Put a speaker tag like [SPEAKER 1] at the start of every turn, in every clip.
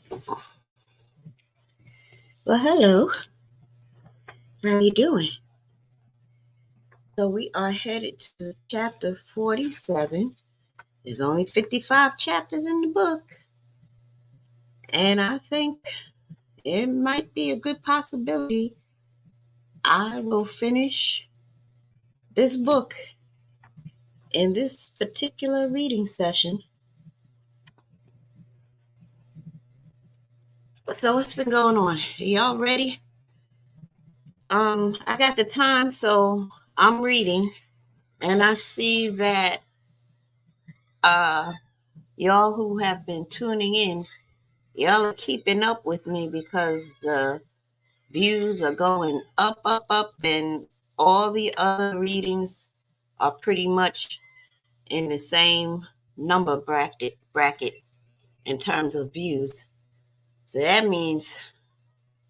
[SPEAKER 1] Well, hello. How you doing? So we are headed to chapter 47. There's only 55 chapters in the book, and I think it might be a good possibility I will finish this book in this particular reading session. So what's been going on? Are y'all ready? I got the time, so I'm reading, and I see that uh y'all who have been tuning in, y'all are keeping up with me because the views are going up, up, up, and all the other readings are pretty much in the same number bracket in terms of views. So that means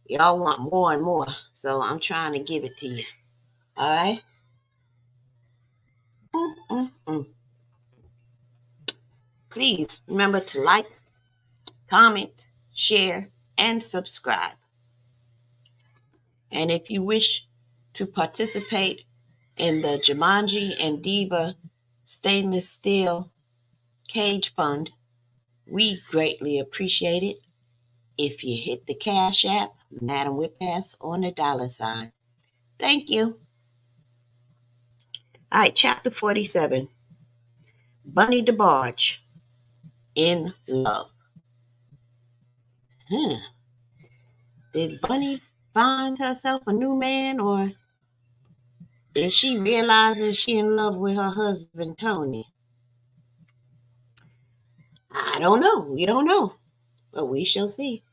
[SPEAKER 1] y'all want more and more. So I'm trying to give it to you. All right. Mm-mm-mm. Please remember to like, comment, share, and subscribe. And if you wish to participate in the Jumanji and Diva Stainless Steel Cage Fund, we greatly appreciate it if you hit the Cash App, Madam Whipass, on the $sign. Thank you. All right, chapter 47. Bunny Debarge, in love. Did Bunny find herself a new man, or is she realizing she in love with her husband, Tony? I don't know. We don't know, but we shall see.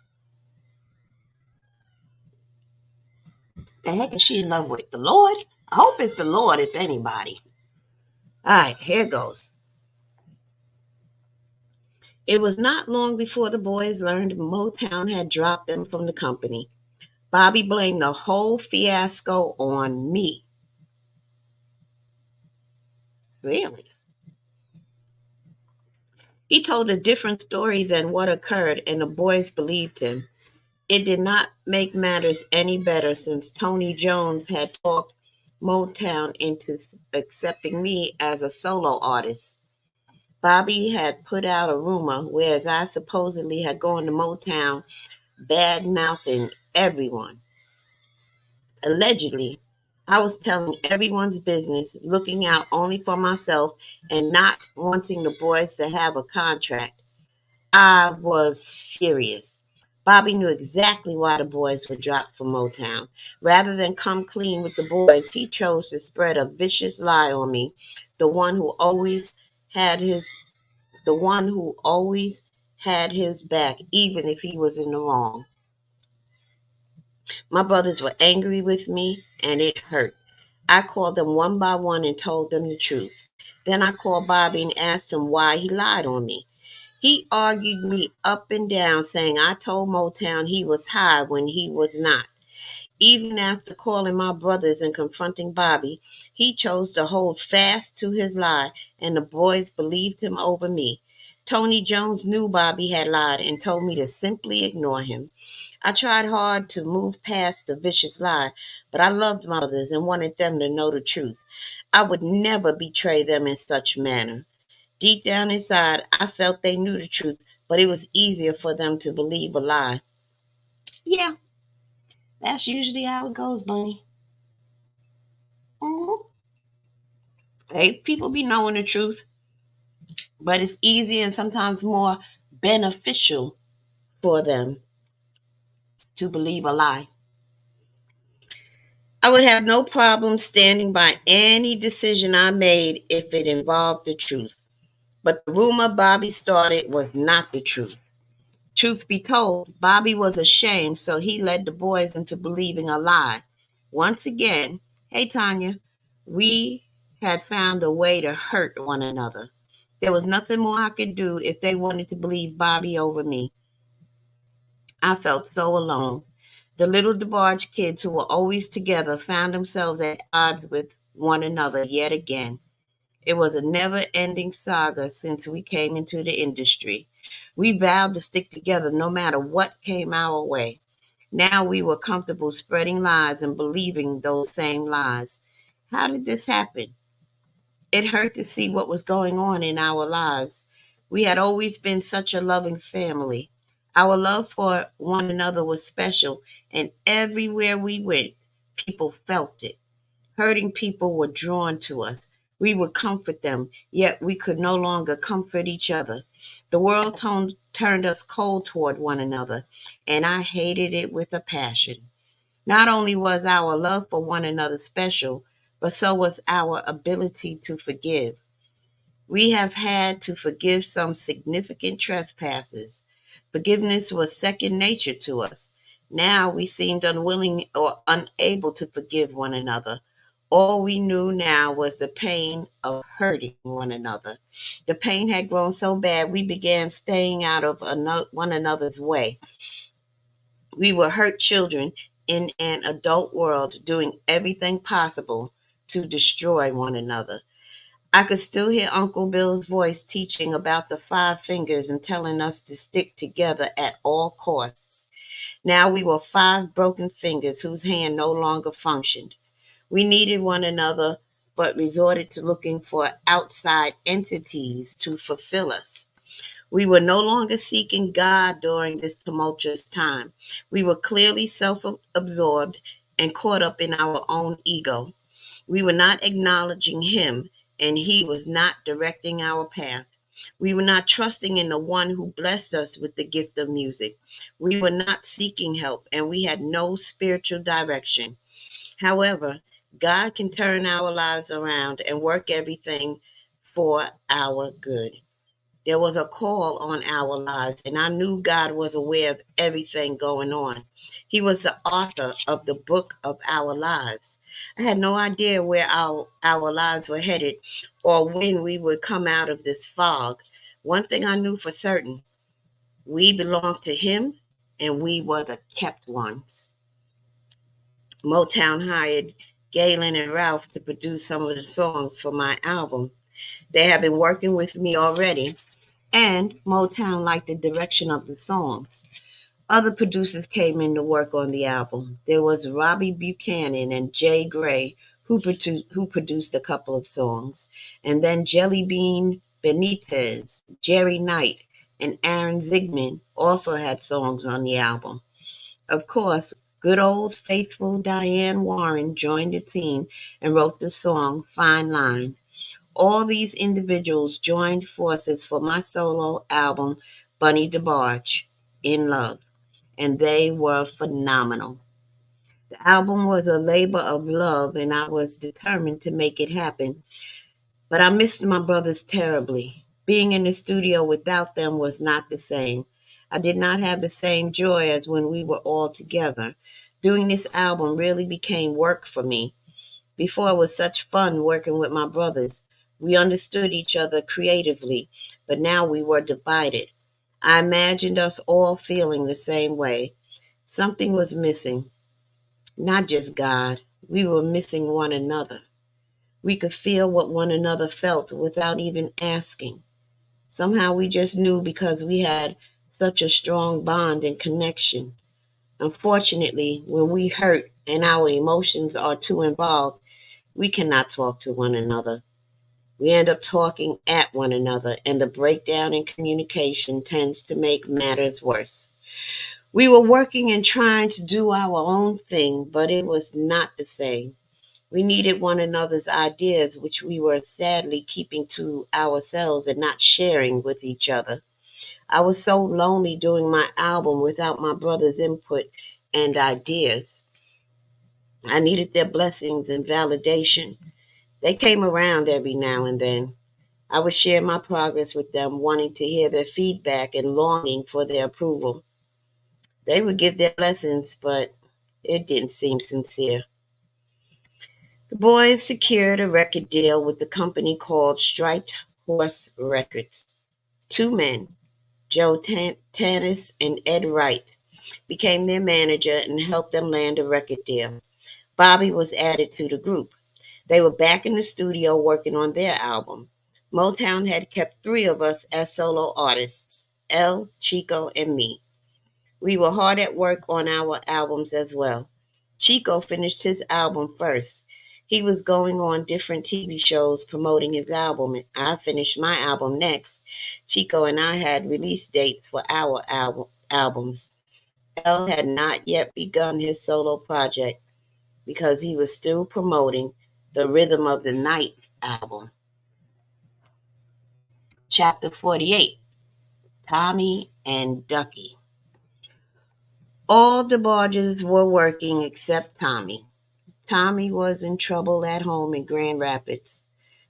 [SPEAKER 1] The heck is she in love with? The Lord? I hope it's the Lord, if anybody. All right, here goes. It was not long before the boys learned Motown had dropped them from the company. Bobby blamed the whole fiasco on me. Really? He told a different story than what occurred, and the boys believed him. It did not make matters any better since Tony Jones had talked Motown into accepting me as a solo artist. Bobby had put out a rumor, whereas I supposedly had gone to Motown bad mouthing everyone. Allegedly, I was telling everyone's business, looking out only for myself, and not wanting the boys to have a contract. I was furious. Bobby knew exactly why the boys were dropped from Motown. Rather than come clean with the boys, he chose to spread a vicious lie on me, the one who always had his the one who always had his back, even if he was in the wrong. My brothers were angry with me, and it hurt. I called them one by one and told them the truth. Then I called Bobby and asked him why he lied on me. He argued me up and down, saying I told Motown he was high when he was not. Even after calling my brothers and confronting Bobby, he chose to hold fast to his lie, and the boys believed him over me. Tony Jones knew Bobby had lied and told me to simply ignore him. I tried hard to move past the vicious lie, but I loved my brothers and wanted them to know the truth. I would never betray them in such manner. Deep down inside, I felt they knew the truth, but it was easier for them to believe a lie. Yeah, that's usually how it goes, Bunny. Mhm. Hey, people be knowing the truth, but it's easier and sometimes more beneficial for them to believe a lie. I would have no problem standing by any decision I made if it involved the truth. But the rumor Bobby started was not the truth. Truth be told, Bobby was ashamed, so he led the boys into believing a lie. Once again, hey Tanya, we had found a way to hurt one another. There was nothing more I could do if they wanted to believe Bobby over me. I felt so alone. The little Debarge kids who were always together found themselves at odds with one another yet again. It was a never ending saga since we came into the industry. We vowed to stick together no matter what came our way. Now we were comfortable spreading lies and believing those same lies. How did this happen? It hurt to see what was going on in our lives. We had always been such a loving family. Our love for one another was special, and everywhere we went, people felt it. Hurting people were drawn to us. We would comfort them, yet we could no longer comfort each other. The world turned us cold toward one another, and I hated it with a passion. Not only was our love for one another special, but so was our ability to forgive. We have had to forgive some significant trespasses. Forgiveness was second nature to us. Now we seemed unwilling or unable to forgive one another. All we knew now was the pain of hurting one another. The pain had grown so bad we began staying out of one another's way. We were hurt children in an adult world doing everything possible to destroy one another. I could still hear Uncle Bill's voice teaching about the five fingers and telling us to stick together at all costs. Now we were five broken fingers whose hand no longer functioned. We needed one another, but resorted to looking for outside entities to fulfill us. We were no longer seeking God during this tumultuous time. We were clearly self absorbed and caught up in our own ego. We were not acknowledging Him, and He was not directing our path. We were not trusting in the one who blessed us with the gift of music. We were not seeking help, and we had no spiritual direction. However, God can turn our lives around and work everything for our good. There was a call on our lives, and I knew God was aware of everything going on. He was the author of the book of our lives. I had no idea where our lives were headed or when we would come out of this fog. One thing I knew for certain, we belonged to Him and we were the kept ones. Motown hired Galen and Ralph to produce some of the songs for my album. They have been working with me already, and Motown liked the direction of the songs. Other producers came in to work on the album. There was Robbie Buchanan and Jay Gray, who produced a couple of songs. And then Jelly Bean Benitez, Jerry Knight, and Aaron Zigman also had songs on the album. Of course, good old faithful Diane Warren joined the team and wrote the song Fine Line. All these individuals joined forces for my solo album, Bunny Debarge, In Love, and they were phenomenal. The album was a labor of love, and I was determined to make it happen. But I missed my brothers terribly. Being in the studio without them was not the same. I did not have the same joy as when we were all together. Doing this album really became work for me. Before it was such fun working with my brothers. We understood each other creatively, but now we were divided. I imagined us all feeling the same way. Something was missing. Not just God, we were missing one another. We could feel what one another felt without even asking. Somehow we just knew because we had such a strong bond and connection. Unfortunately, when we hurt and our emotions are too involved, we cannot talk to one another. We end up talking at one another, and the breakdown in communication tends to make matters worse. We were working and trying to do our own thing, but it was not the same. We needed one another's ideas, which we were sadly keeping to ourselves and not sharing with each other. I was so lonely doing my album without my brother's input and ideas. I needed their blessings and validation. They came around every now and then. I would share my progress with them, wanting to hear their feedback and longing for their approval. They would give their blessings, but it didn't seem sincere. The boys secured a record deal with the company called Striped Horse Records. Two men, Joe Tanis and Ed Wright, became their manager and helped them land a record deal. Bobby was added to the group. They were back in the studio working on their album. Motown had kept three of us as solo artists: Elle, Chico, and me. We were hard at work on our albums as well. Chico finished his album first. He was going on different TV shows promoting his album, and I finished my album next. Chico and I had release dates for our albums. L had not yet begun his solo project because he was still promoting the Rhythm of the Night album. Chapter 48, Tommy and Ducky. All the barges were working except Tommy. Tommy was in trouble at home in Grand Rapids.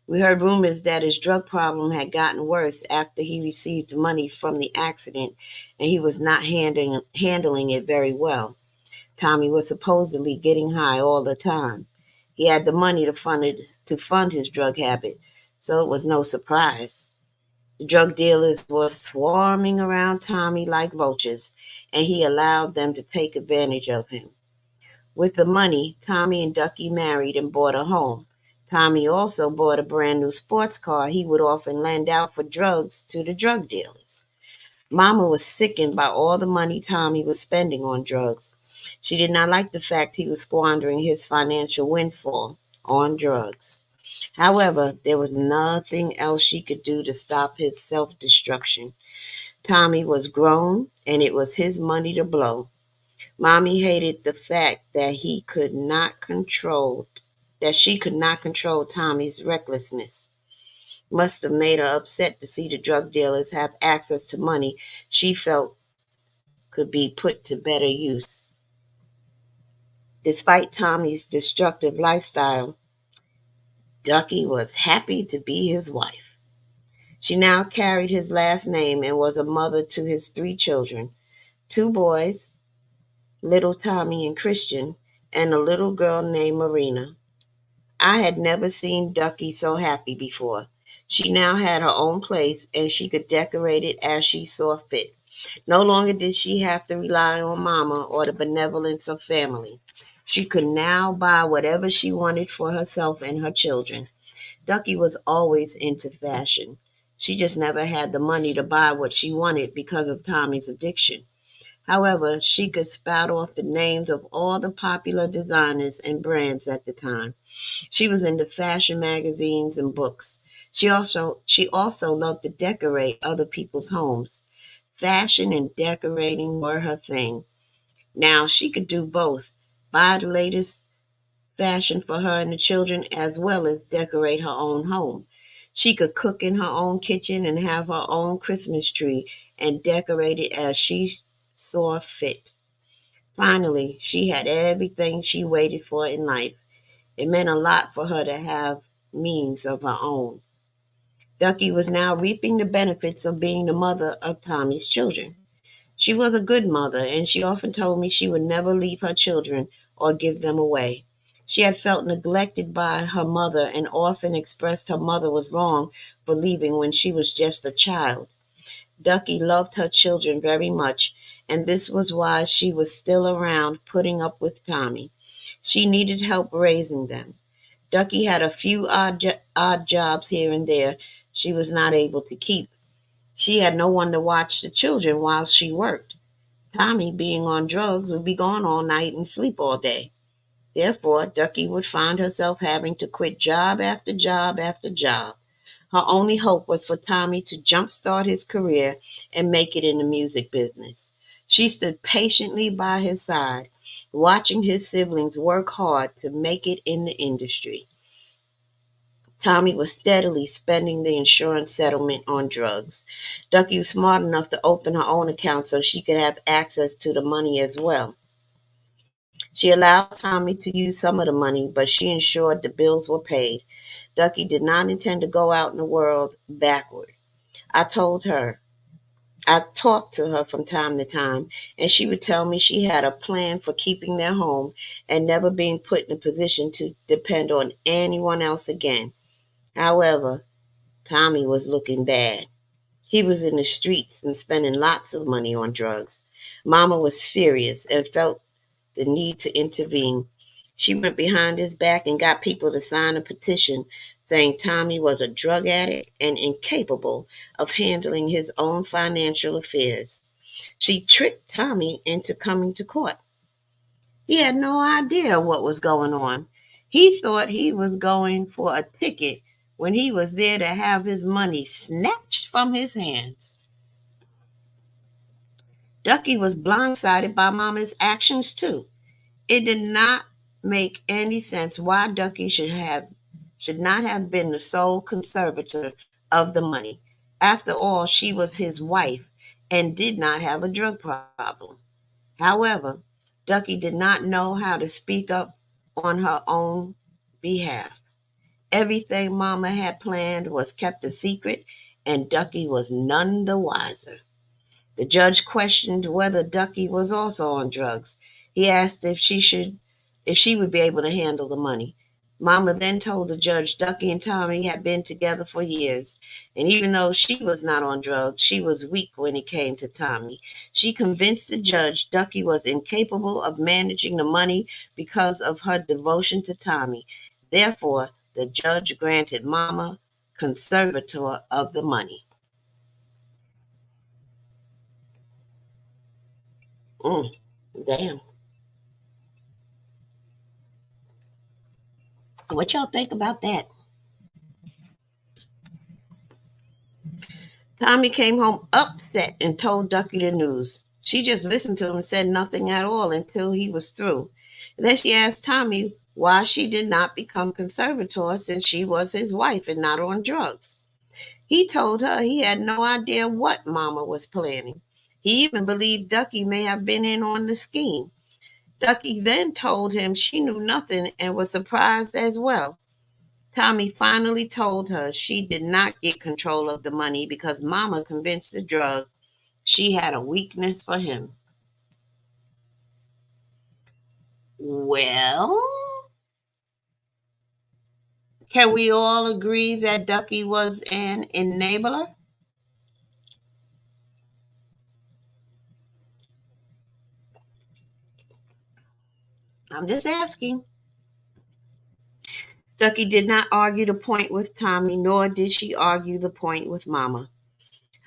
[SPEAKER 1] We heard rumors that his drug problem had gotten worse after he received money from the accident and he was not handling it very well. Tommy was supposedly getting high all the time. He had the money to fund his drug habit, so it was no surprise. The drug dealers were swarming around Tommy like vultures, and he allowed them to take advantage of him. With the money, Tommy and Ducky married and bought a home. Tommy also bought a brand new sports car he would often lend out for drugs to the drug dealers. Mama was sickened by all the money Tommy was spending on drugs. She did not like the fact he was squandering his financial windfall on drugs. However, there was nothing else she could do to stop his self destruction. Tommy was grown, and it was his money to blow. Mommy hated the fact that she could not control Tommy's recklessness. Must have made her upset to see the drug dealers have access to money she felt could be put to better use. Despite Tommy's destructive lifestyle, Ducky was happy to be his wife. She now carried his last name and was a mother to his three children: two boys, little Tommy and Christian, and a little girl named Marina. I had never seen Ducky so happy before. She now had her own place and she could decorate it as she saw fit. No longer did she have to rely on Mama or the benevolence of family. She could now buy whatever she wanted for herself and her children. Ducky was always into fashion. She just never had the money to buy what she wanted because of Tommy's addiction. However, she could spout off the names of all the popular designers and brands at the time. She was into fashion magazines and books. She also loved to decorate other people's homes. Fashion and decorating were her thing. Now she could do both, buy the latest fashion for her and the children, as well as decorate her own home. She could cook in her own kitchen and have her own Christmas tree and decorate it as she saw fit. Finally, she had everything she waited for in life. It meant a lot for her to have means of her own. Ducky was now reaping the benefits of being the mother of Tommy's children. She was a good mother, and she often told me she would never leave her children or give them away. She had felt neglected by her mother and often expressed her mother was wrong for leaving when she was just a child. Ducky loved her children very much, and this was why she was still around putting up with Tommy. She needed help raising them. Ducky had a few odd jobs here and there she was not able to keep. She had no one to watch the children while she worked. Tommy, being on drugs, would be gone all night and sleep all day. Therefore, Ducky would find herself having to quit job after job after job. Her only hope was for Tommy to jumpstart his career and make it in the music business. She stood patiently by his side, watching his siblings work hard to make it in the industry. Tommy was steadily spending the insurance settlement on drugs. Ducky was smart enough to open her own account so she could have access to the money as well. She allowed Tommy to use some of the money, but she ensured the bills were paid. Ducky did not intend to go out in the world backward. I told her, I talked to her from time to time, and she would tell me she had a plan for keeping their home and never being put in a position to depend on anyone else again. However, Tommy was looking bad. He was in the streets and spending lots of money on drugs. Mama was furious and felt the need to intervene. She went behind his back and got people to sign a petition saying Tommy was a drug addict and incapable of handling his own financial affairs. She tricked Tommy into coming to court. He had no idea what was going on. He thought he was going for a ticket when he was there to have his money snatched from his hands. Ducky was blindsided by Mama's actions too. It did not make any sense why Ducky should not have been the sole conservator of the money. After all, she was his wife and did not have a drug problem. However, Ducky did not know how to speak up on her own behalf. Everything Mama had planned was kept a secret, and Ducky was none the wiser. The judge questioned whether Ducky was also on drugs. He asked if she would be able to handle the money. Mama then told the judge Ducky and Tommy had been together for years, and even though she was not on drugs, she was weak when it came to Tommy. She convinced the judge Ducky was incapable of managing the money because of her devotion to Tommy. Therefore, the judge granted Mama conservator of the money. Mm, damn. What y'all think about that? Tommy came home upset and told Ducky the news. She just listened to him and said nothing at all until he was through. And then she asked Tommy why she did not become conservator since she was his wife and not on drugs. He told her he had no idea what Mama was planning. He even believed Ducky may have been in on the scheme. Ducky then told him she knew nothing and was surprised as well. Tommy finally told her she did not get control of the money because Mama convinced the drug she had a weakness for him. Well, can we all agree that Ducky was an enabler? I'm just asking. Ducky did not argue the point with Tommy, nor did she argue the point with Mama.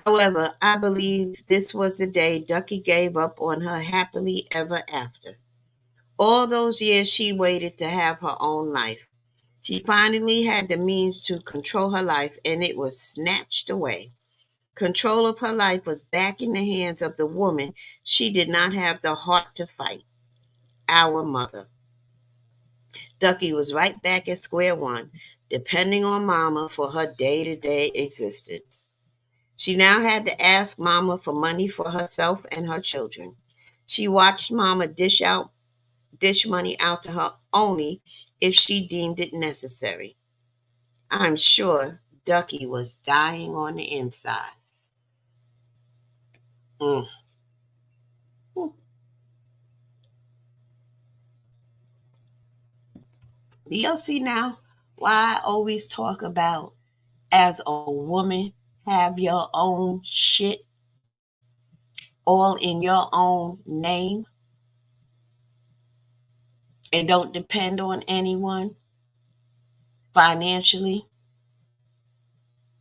[SPEAKER 1] However, I believe this was the day Ducky gave up on her happily ever after. All those years she waited to have her own life. She finally had the means to control her life, and it was snatched away. Control of her life was back in the hands of the woman she did not have the heart to fight, our mother. Ducky was right back at square one, depending on Mama for her day to day existence. She now had to ask Mama for money for herself and her children. She watched Mama dish money out to her only if she deemed it necessary. I'm sure Ducky was dying on the inside. Mm. Do y'all see now why I always talk about as a woman, have your own shit all in your own name and don't depend on anyone financially?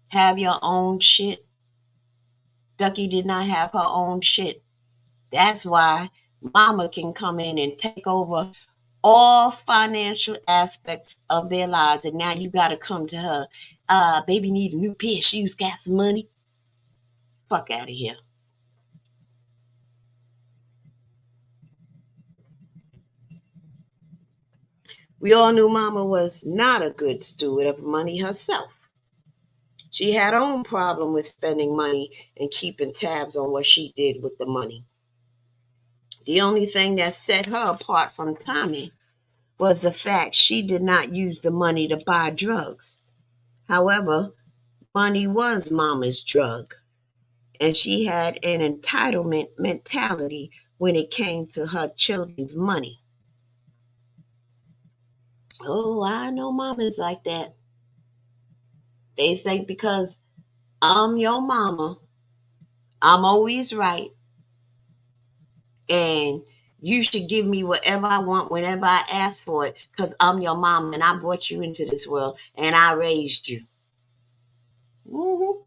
[SPEAKER 1] Have your own shit. Ducky did not have her own shit. That's why Mama can come in and take over all financial aspects of their lives. And now you got to come to her. Baby need a new pair of shoes, got some money. Fuck out of here. We all knew Mama was not a good steward of money herself. She had her own problem with spending money and keeping tabs on what she did with the money. The only thing that set her apart from Tommy was the fact she did not use the money to buy drugs. However, money was Mama's drug, and she had an entitlement mentality when it came to her children's money. Oh, I know mamas like that. They think because I'm your mama, I'm always right, and You should give me whatever I want whenever I ask for it because I'm your mom and I brought you into this world and I raised you. Mhm.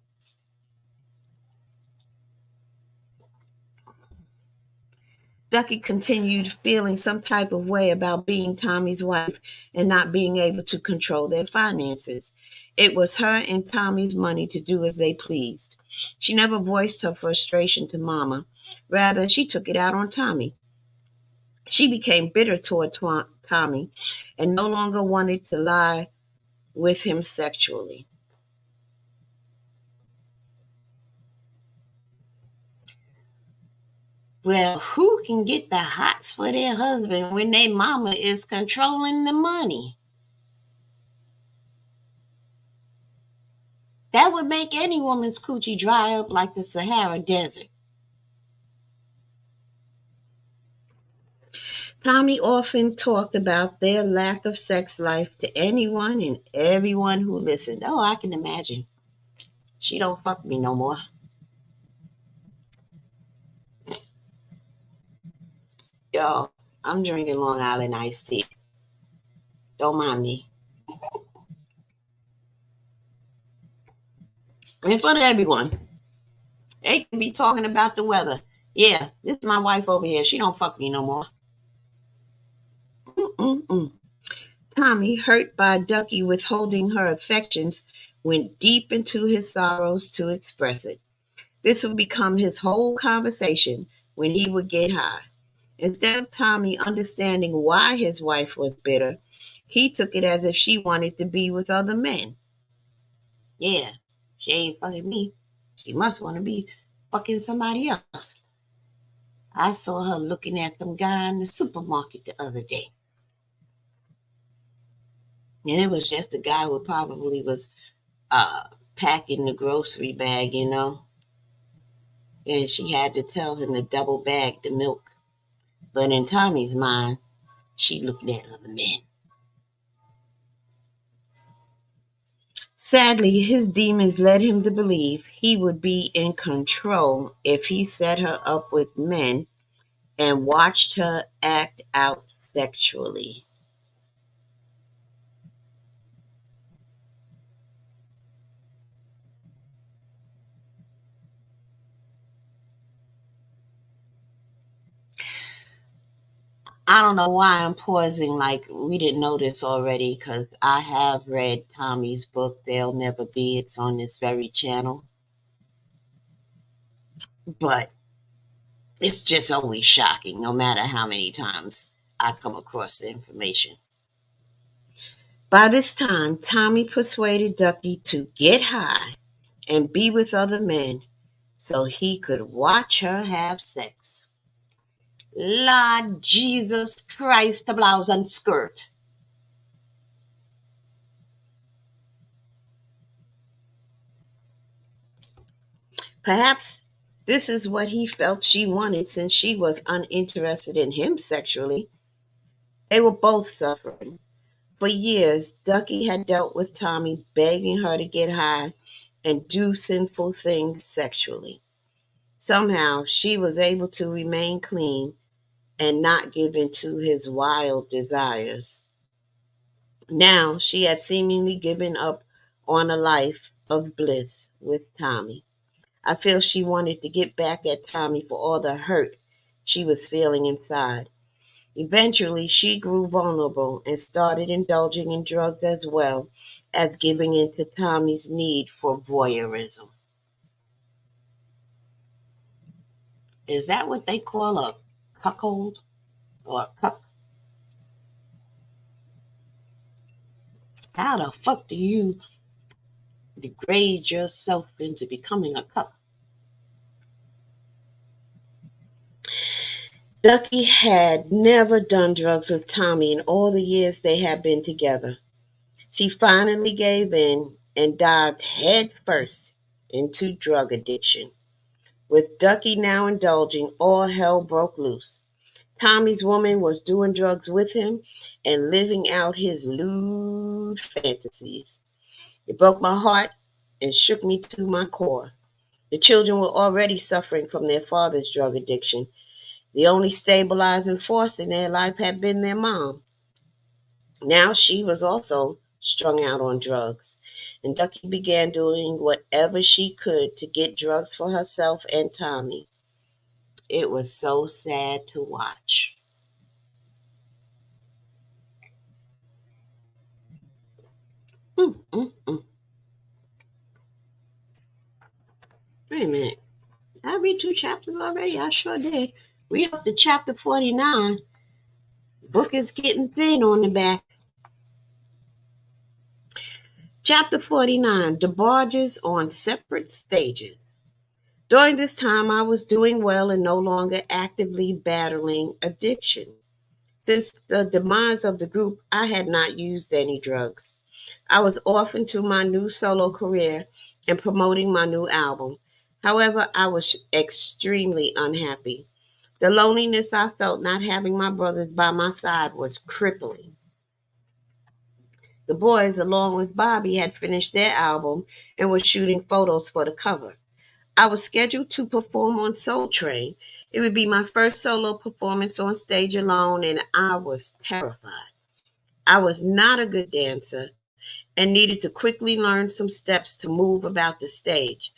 [SPEAKER 1] Ducky continued feeling some type of way about being Tommy's wife and not being able to control their finances. It was her and Tommy's money to do as they pleased. She never voiced her frustration to Mama. Rather, she took it out on Tommy. She became bitter toward Tommy and no longer wanted to lie with him sexually. Well, who can get the hots for their husband when their mama is controlling the money? That would make any woman's coochie dry up like the Sahara Desert. Tommy often talked about their lack of sex life to anyone and everyone who listened. Oh, I can imagine. She don't fuck me no more. Y'all, I'm drinking Long Island iced tea. Don't mind me. In front of everyone. They can be talking about the weather. Yeah, this is my wife over here. She don't fuck me no more. Mm-mm-mm. Tommy, hurt by Ducky withholding her affections, went deep into his sorrows to express it. This would become his whole conversation when he would get high. Instead of Tommy understanding why his wife was bitter, he took it as if she wanted to be with other men. Yeah, she ain't fucking me. She must want to be fucking somebody else. I saw her looking at some guy in the supermarket the other day. And it was just a guy who probably was uh, packing the grocery bag, and she had to tell him to double bag the milk. But in Tommy's mind, she looked at other men. Sadly, his demons led him to believe he would be in control if he set her up with men and watched her act out sexually. I don't know why I'm pausing like we didn't know this already because I have read Tommy's book, They'll Never Be. It's on this very channel. But it's just always shocking, no matter how many times I come across the information. By this time, Tommy persuaded Ducky to get high and be with other men so he could watch her have sex. Lord Jesus Christ, the blouse and skirt. Perhaps this is what he felt she wanted since she was uninterested in him sexually. They were both suffering. For years, Ducky had dealt with Tommy begging her to get high and do sinful things sexually. Somehow, she was able to remain clean and not give in to his wild desires. Now, she had seemingly given up on a life of bliss with Tommy. I feel she wanted to get back at Tommy for all the hurt she was feeling inside. Eventually, she grew vulnerable and started indulging in drugs as well as giving in to Tommy's need for voyeurism. Is that what they call a cuckold or a cuck? How the fuck do you degrade yourself into becoming a cuck? Ducky had never done drugs with Tommy in all the years they had been together. She finally gave in and dived headfirst into drug addiction. With Ducky now indulging, all hell broke loose. Tommy's woman was doing drugs with him and living out his lewd fantasies. It broke my heart and shook me to my core. The children were already suffering from their father's drug addiction. The only stabilizing force in their life had been their mom. Now she was also strung out on drugs, and Ducky began doing whatever she could to get drugs for herself and Tommy. It was so sad to watch. Mm, mm, mm. Wait a minute. Did I read two chapters already? I sure did. We up to chapter 49. Book is getting thin on the back. Chapter 49. Debarges on separate stages. During this time, I was doing well and no longer actively battling addiction. Since the demise of the group, I had not used any drugs. I was off into my new solo career and promoting my new album. However, I was extremely unhappy. The loneliness I felt not having my brothers by my side was crippling. The boys, along with Bobby, had finished their album and were shooting photos for the cover. I was scheduled to perform on Soul Train. It would be my first solo performance on stage alone, and I was terrified. I was not a good dancer and needed to quickly learn some steps to move about the stage.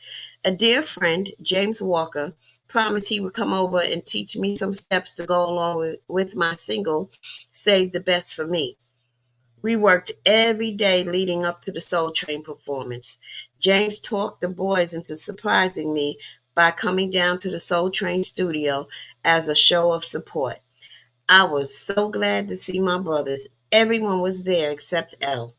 [SPEAKER 1] A dear friend, James Walker, promised he would come over and teach me some steps to go along with my single, Save the Best for Me. We worked every day leading up to the Soul Train performance. James talked the boys into surprising me by coming down to the Soul Train studio as a show of support. I was so glad to see my brothers. Everyone was there except Elle.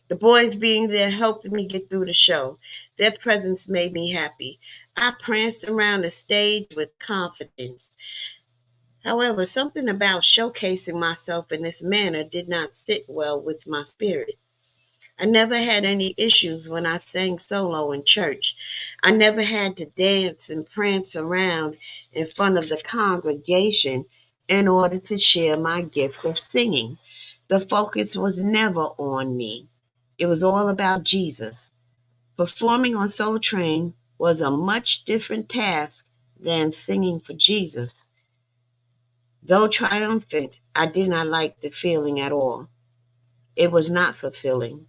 [SPEAKER 1] The boys being there helped me get through the show. Their presence made me happy. I pranced around the stage with confidence. However, something about showcasing myself in this manner did not sit well with my spirit. I never had any issues when I sang solo in church. I never had to dance and prance around in front of the congregation in order to share my gift of singing. The focus was never on me. It was all about Jesus. Performing on Soul Train was a much different task than singing for Jesus. Though triumphant, I did not like the feeling at all. It was not fulfilling.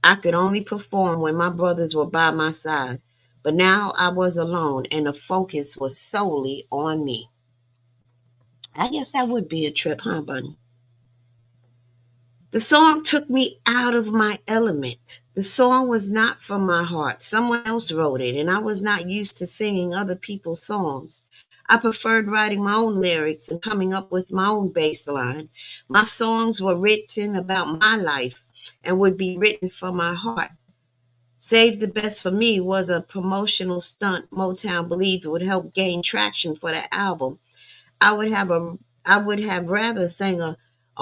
[SPEAKER 1] I could only perform when my brothers were by my side, but now I was alone and the focus was solely on me. I guess that would be a trip, huh, Bunny? The song took me out of my element. The song was not from my heart. Someone else wrote it, and I was not used to singing other people's songs. I preferred writing my own lyrics and coming up with my own bass line. My songs were written about my life and would be written from my heart. Save the Best for Me was a promotional stunt Motown believed would help gain traction for the album. I would have a I would have rather sang a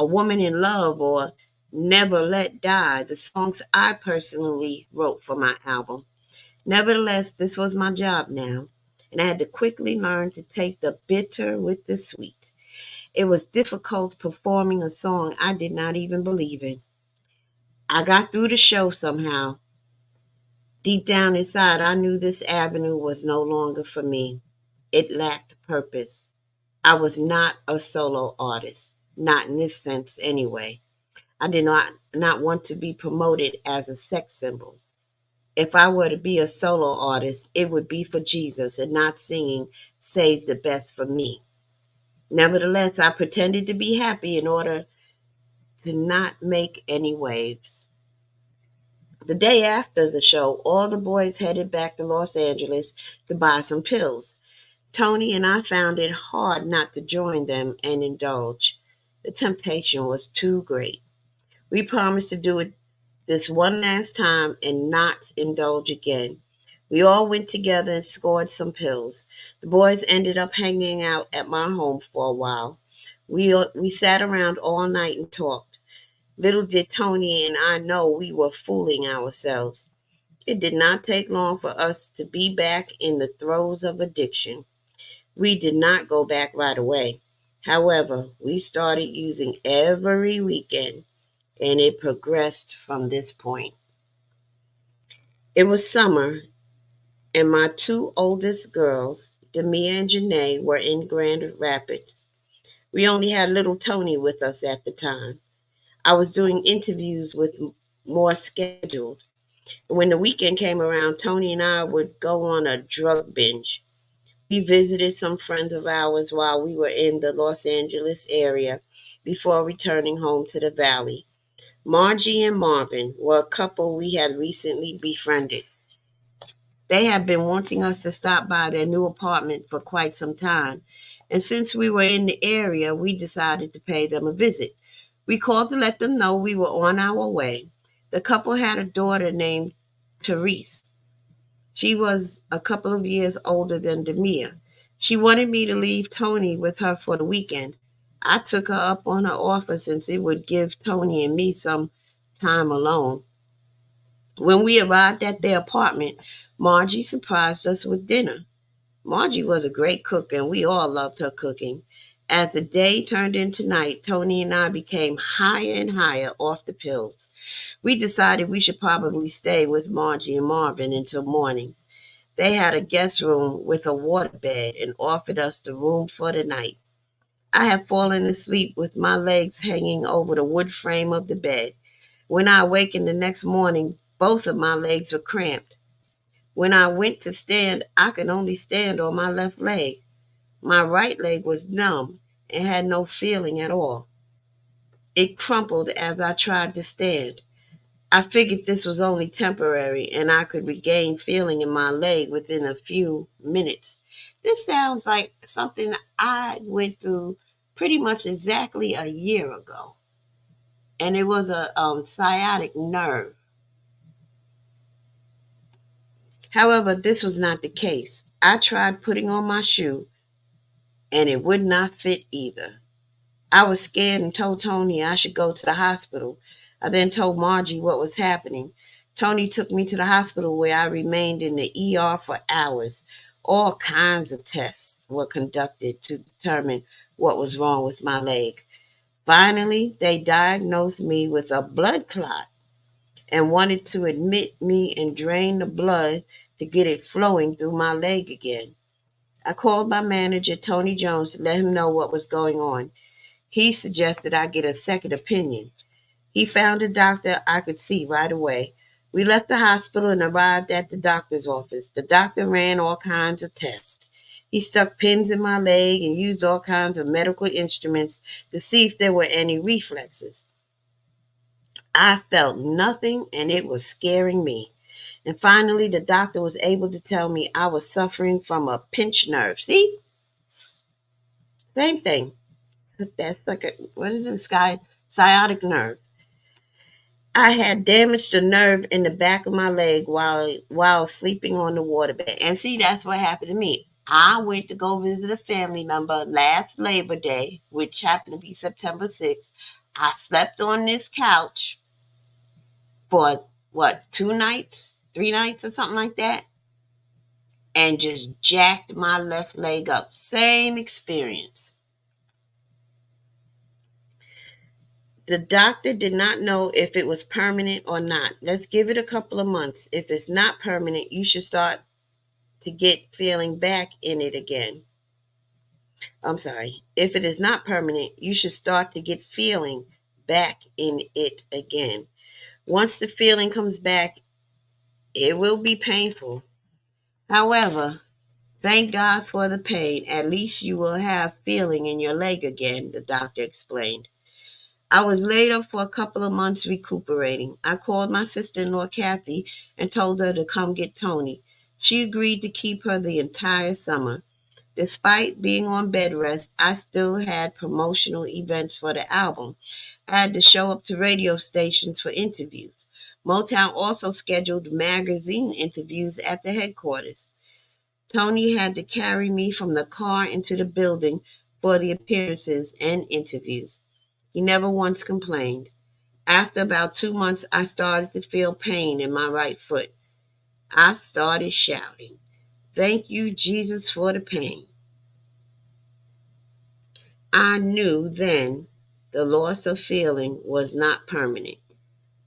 [SPEAKER 1] Woman in Love or Never Let Die, the songs I personally wrote for my album. Nevertheless, this was my job now, and I had to quickly learn to take the bitter with the sweet. It was difficult performing a song I did not even believe in. I got through the show somehow. Deep down inside, I knew this avenue was no longer for me. It lacked purpose. I was not a solo artist, not in this sense anyway. I did not want to be promoted as a sex symbol. If I were to be a solo artist, it would be for Jesus and not singing Save the Best for Me. Nevertheless, I pretended to be happy in order to not make any waves. The day after the show, all the boys headed back to Los Angeles to buy some pills. Tony and I found it hard not to join them and indulge. The temptation was too great. We promised to do it this one last time and not indulge again. We all went together and scored some pills. The boys ended up hanging out at my home for a while. We sat around all night and talked. Little did Tony and I know we were fooling ourselves. It did not take long for us to be back in the throes of addiction. We did not go back right away. However, we started using every weekend, and it progressed from this point. It was summer, and my two oldest girls, Demia, and Janae were in Grand Rapids. We only had little Tony with us at the time. I was doing interviews with more scheduled. When the weekend came around, Tony and I would go on a drug binge. We visited some friends of ours while we were in the Los Angeles area before returning home to the valley. Margie and Marvin were a couple we had recently befriended. They had been wanting us to stop by their new apartment for quite some time, and since we were in the area, we decided to pay them a visit. We called to let them know we were on our way. The couple had a daughter named Therese. She was a couple of years older than Demia. She wanted me to leave Tony with her for the weekend. I took her up on her offer since it would give Tony and me some time alone. When we arrived at their apartment, Margie surprised us with dinner. Margie was a great cook, and we all loved her cooking. As the day turned into night, Tony and I became higher and higher off the pills. We decided we should probably stay with Margie and Marvin until morning. They had a guest room with a water bed and offered us the room for the night. I had fallen asleep with my legs hanging over the wood frame of the bed. When I awakened the next morning, both of my legs were cramped. When I went to stand, I could only stand on my left leg. My right leg was numb and had no feeling at all. It crumpled as I tried to stand. I figured this was only temporary and I could regain feeling in my leg within a few minutes. This sounds like something I went through pretty much exactly a year ago. And it was a sciatic nerve. However, this was not the case. I tried putting on my shoe and it would not fit either. I was scared and told Tony I should go to the hospital. I then told Margie what was happening. Tony took me to the hospital where I remained in the ER for hours. All kinds of tests were conducted to determine what was wrong with my leg. Finally, they diagnosed me with a blood clot and wanted to admit me and drain the blood to get it flowing through my leg again. I called my manager, Tony Jones, to let him know what was going on. He suggested I get a second opinion. He found a doctor I could see right away. We left the hospital and arrived at the doctor's office. The doctor ran all kinds of tests. He stuck pins in my leg and used all kinds of medical instruments to see if there were any reflexes. I felt nothing and it was scaring me. And finally, the doctor was able to tell me I was suffering from a pinched nerve. See? Same thing. That's like a, what is it? Sciatic nerve. I had damaged a nerve in the back of my leg while sleeping on the waterbed. And see, that's what happened to me. I went to go visit a family member last Labor Day, which happened to be September 6th. I slept on this couch for what, 2 nights, 3 nights, or something like that, and just jacked my left leg up. Same experience. The doctor did not know if it was permanent or not. Let's give it a couple of months. If it's not permanent, you should start to get feeling back in it again. I'm sorry. If it is not permanent, you should start to get feeling back in it again. Once the feeling comes back, it will be painful. However, thank God for the pain. At least you will have feeling in your leg again, the doctor explained. I was laid up for a couple of months recuperating. I called my sister-in-law, Kathy, and told her to come get Tony. She agreed to keep her the entire summer. Despite being on bed rest, I still had promotional events for the album. I had to show up to radio stations for interviews. Motown also scheduled magazine interviews at the headquarters. Tony had to carry me from the car into the building for the appearances and interviews. He never once complained. After about 2 months, I started to feel pain in my right foot. I started shouting, "Thank you, Jesus, for the pain." I knew then the loss of feeling was not permanent.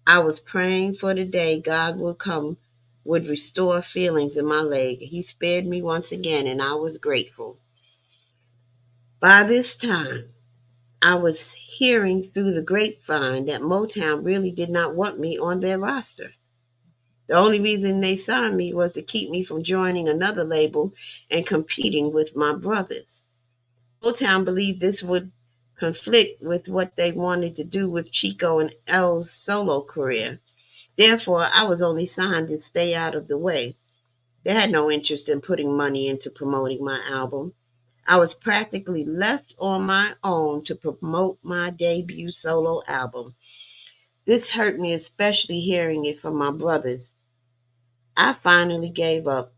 [SPEAKER 1] I was praying for the day God would come would restore feelings in my leg. He spared me once again, and I was grateful. By this time, I was hearing through the grapevine that Motown really did not want me on their roster. The only reason they signed me was to keep me from joining another label and competing with my brothers. Motown believed this would conflict with what they wanted to do with Chico and L's solo career. Therefore, I was only signed to stay out of the way. They had no interest in putting money into promoting my album. I was practically left on my own to promote my debut solo album. This hurt me, especially hearing it from my brothers. I finally gave up.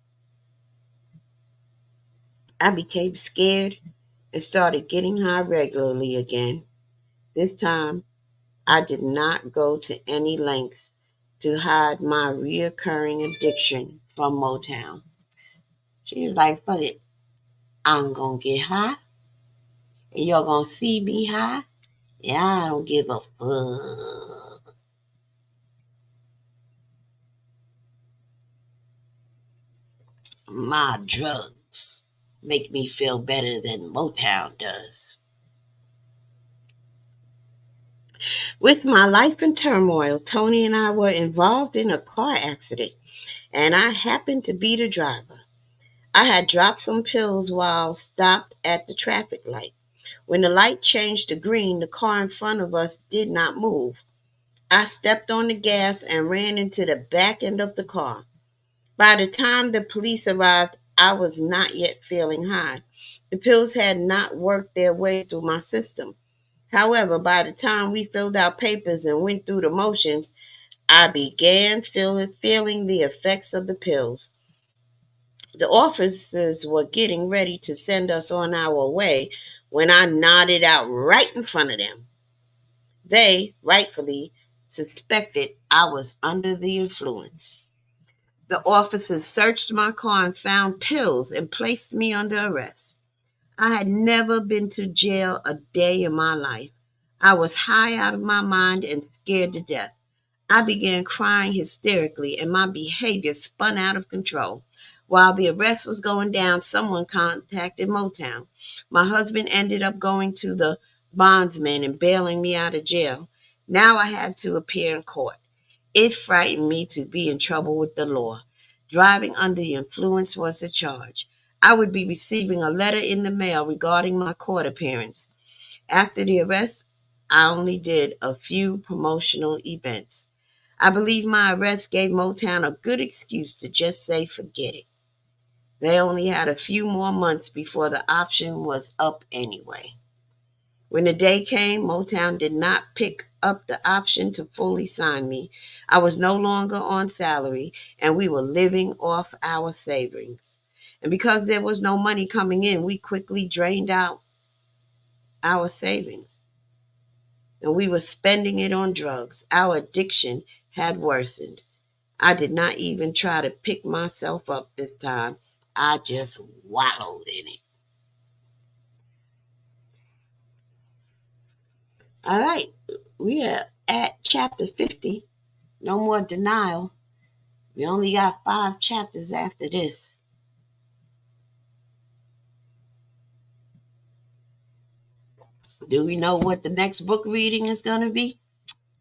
[SPEAKER 1] I became scared and started getting high regularly again. This time, I did not go to any lengths to hide my reoccurring addiction from Motown. She was like, fuck it, I'm gonna get high, and you're gonna see me high. Yeah, I don't give a fuck. My drugs make me feel better than Motown does. With my life in turmoil, Tony and I were involved in a car accident, and I happened to be the driver. I had dropped some pills while stopped at the traffic light. When the light changed to green, the car in front of us did not move. I stepped on the gas and ran into the back end of the car. By the time the police arrived, I was not yet feeling high. The pills had not worked their way through my system. However, by the time we filled out papers and went through the motions, I began feeling the effects of the pills. The officers were getting ready to send us on our way when I nodded out right in front of them. They, rightfully, suspected I was under the influence. The officers searched my car and found pills and placed me under arrest. I had never been to jail a day in my life. I was high out of my mind and scared to death. I began crying hysterically and my behavior spun out of control. While the arrest was going down, someone contacted Motown. My husband ended up going to the bondsman and bailing me out of jail. Now I had to appear in court. It frightened me to be in trouble with the law. Driving under the influence was the charge. I would be receiving a letter in the mail regarding my court appearance. After the arrest, I only did a few promotional events. I believe my arrest gave Motown a good excuse to just say forget it. They only had a few more months before the option was up anyway. When the day came, Motown did not pick up the option to fully sign me. I was no longer on salary, and we were living off our savings. And because there was no money coming in, we quickly drained out our savings. And we were spending it on drugs. Our addiction had worsened. I did not even try to pick myself up this time. I just wallowed in it. All right, we are at chapter 50. No more denial. We only got 5 chapters after this. Do we know what the next book reading is going to be?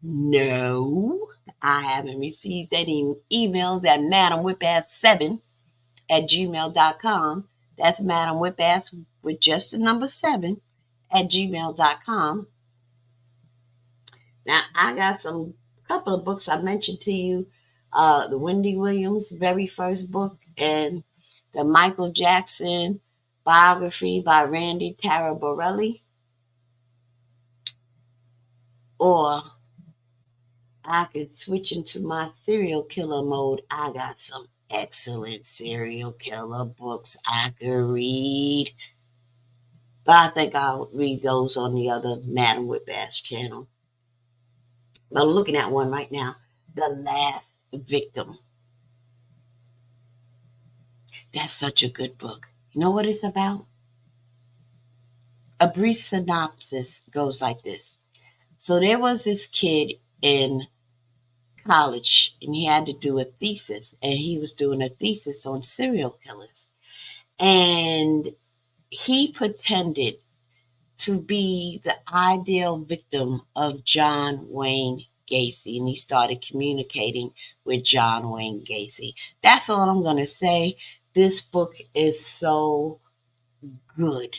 [SPEAKER 1] No. I haven't received any emails at madamwhipass7 at gmail.com. That's Madam Whipass with just the number 7 at gmail.com. Now, I got some couple of books I mentioned to you. The Wendy Williams' very first book and the Michael Jackson biography by Randy Taraborelli. Or I could switch into my serial killer mode. I got some excellent serial killer books I could read. But I think I'll read those on the other Madam Whipass channel. But I'm looking at one right now. The Last Victim. That's such a good book. You know what it's about? A brief synopsis goes like this. So there was this kid in college and he had to do a thesis, and he was doing a thesis on serial killers. And he pretended to be the ideal victim of John Wayne Gacy, and he started communicating with John Wayne Gacy. That's all I'm going to say. This book is so good.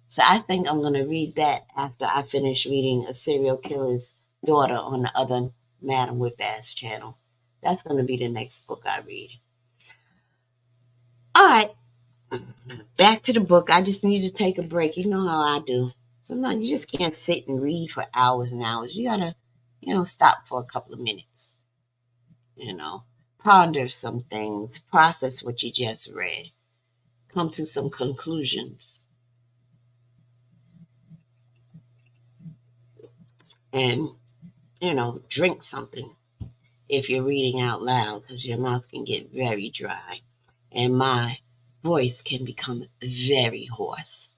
[SPEAKER 1] So I think I'm going to read that after I finish reading A Serial Killer's Daughter on the other Madam Whip-Ass channel. That's going to be the next book I read. All right, back to the book. I just need to take a break. You know how I do. Sometimes you just can't sit and read for hours and hours. You gotta, stop for a couple of minutes. You know, ponder some things, process what you just read, come to some conclusions, and, drink something if you're reading out loud because your mouth can get very dry and my voice can become very hoarse.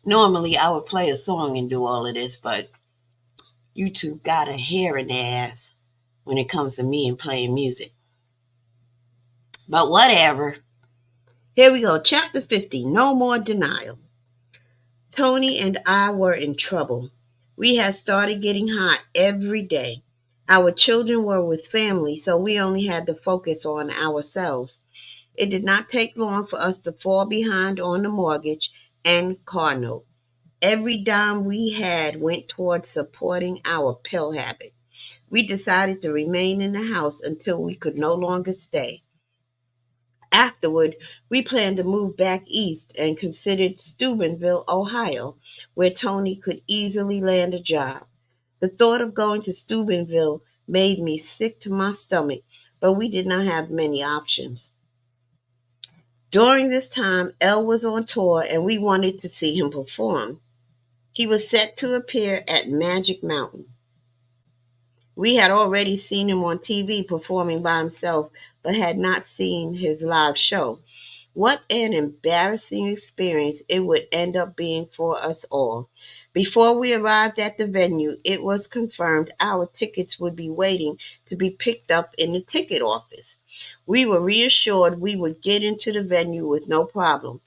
[SPEAKER 1] Normally, I would play a song and do all of this, but YouTube got a hair in their ass when it comes to me and playing music. But whatever. Here we go. Chapter 50, No More Denial. Tony and I were in trouble. We had started getting hot every day. Our children were with family, so we only had to focus on ourselves. It did not take long for us to fall behind on the mortgage and car note. Every dime we had went towards supporting our pill habit. We decided to remain in the house until we could no longer stay. Afterward, we planned to move back east and considered Steubenville, Ohio, where Tony could easily land a job. The thought of going to Steubenville made me sick to my stomach, but we did not have many options. During this time, Elle was on tour and we wanted to see him perform. He was set to appear at Magic Mountain. We had already seen him on TV performing by himself, but had not seen his live show. What an embarrassing experience it would end up being for us all. Before we arrived at the venue, it was confirmed our tickets would be waiting to be picked up in the ticket office. We were reassured we would get into the venue with no problem.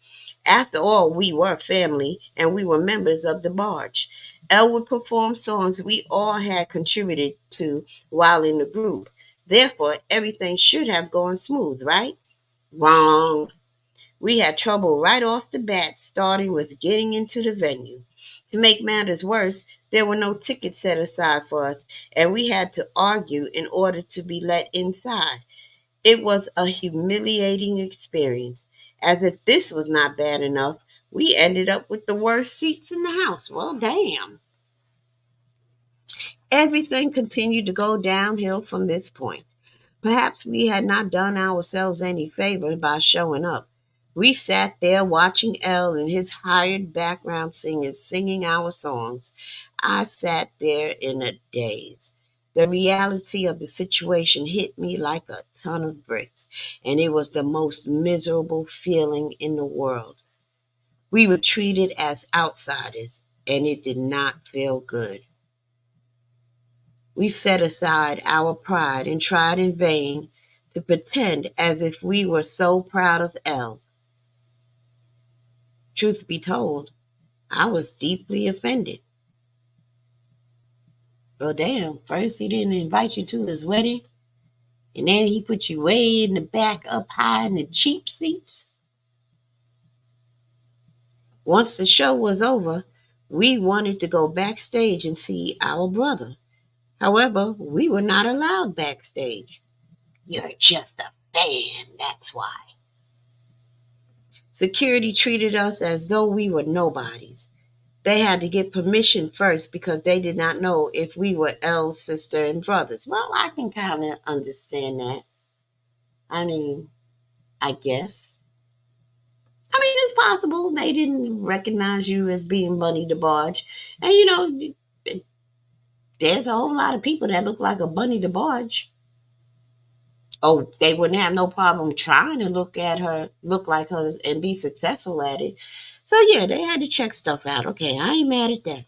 [SPEAKER 1] After all, we were family and we were members of Debarge. Elle would perform songs we all had contributed to while in the group. Therefore, everything should have gone smooth, right? Wrong. We had trouble right off the bat, starting with getting into the venue. To make matters worse, there were no tickets set aside for us, and we had to argue in order to be let inside. It was a humiliating experience. As if this was not bad enough, we ended up with the worst seats in the house. Well, damn. Everything continued to go downhill from this point. Perhaps we had not done ourselves any favor by showing up. We sat there watching Elle and his hired background singers singing our songs. I sat there in a daze. The reality of the situation hit me like a ton of bricks, and it was the most miserable feeling in the world. We were treated as outsiders, and it did not feel good. We set aside our pride and tried in vain to pretend as if we were so proud of Elle. Truth be told, I was deeply offended. Well, damn, first he didn't invite you to his wedding, and then he put you way in the back up high in the cheap seats. Once the show was over, we wanted to go backstage and see our brother. However, we were not allowed backstage. You're just a fan, that's why. Security treated us as though we were nobodies. They had to get permission first because they did not know if we were Elle's sister and brothers. Well, I can kind of understand that. I mean, I guess. I mean, it's possible they didn't recognize you as being Bunny DeBarge. And, there's a whole lot of people that look like a Bunny DeBarge. Oh, they wouldn't have no problem trying to look like her and be successful at it. So yeah, they had to check stuff out. Okay, I ain't mad at that.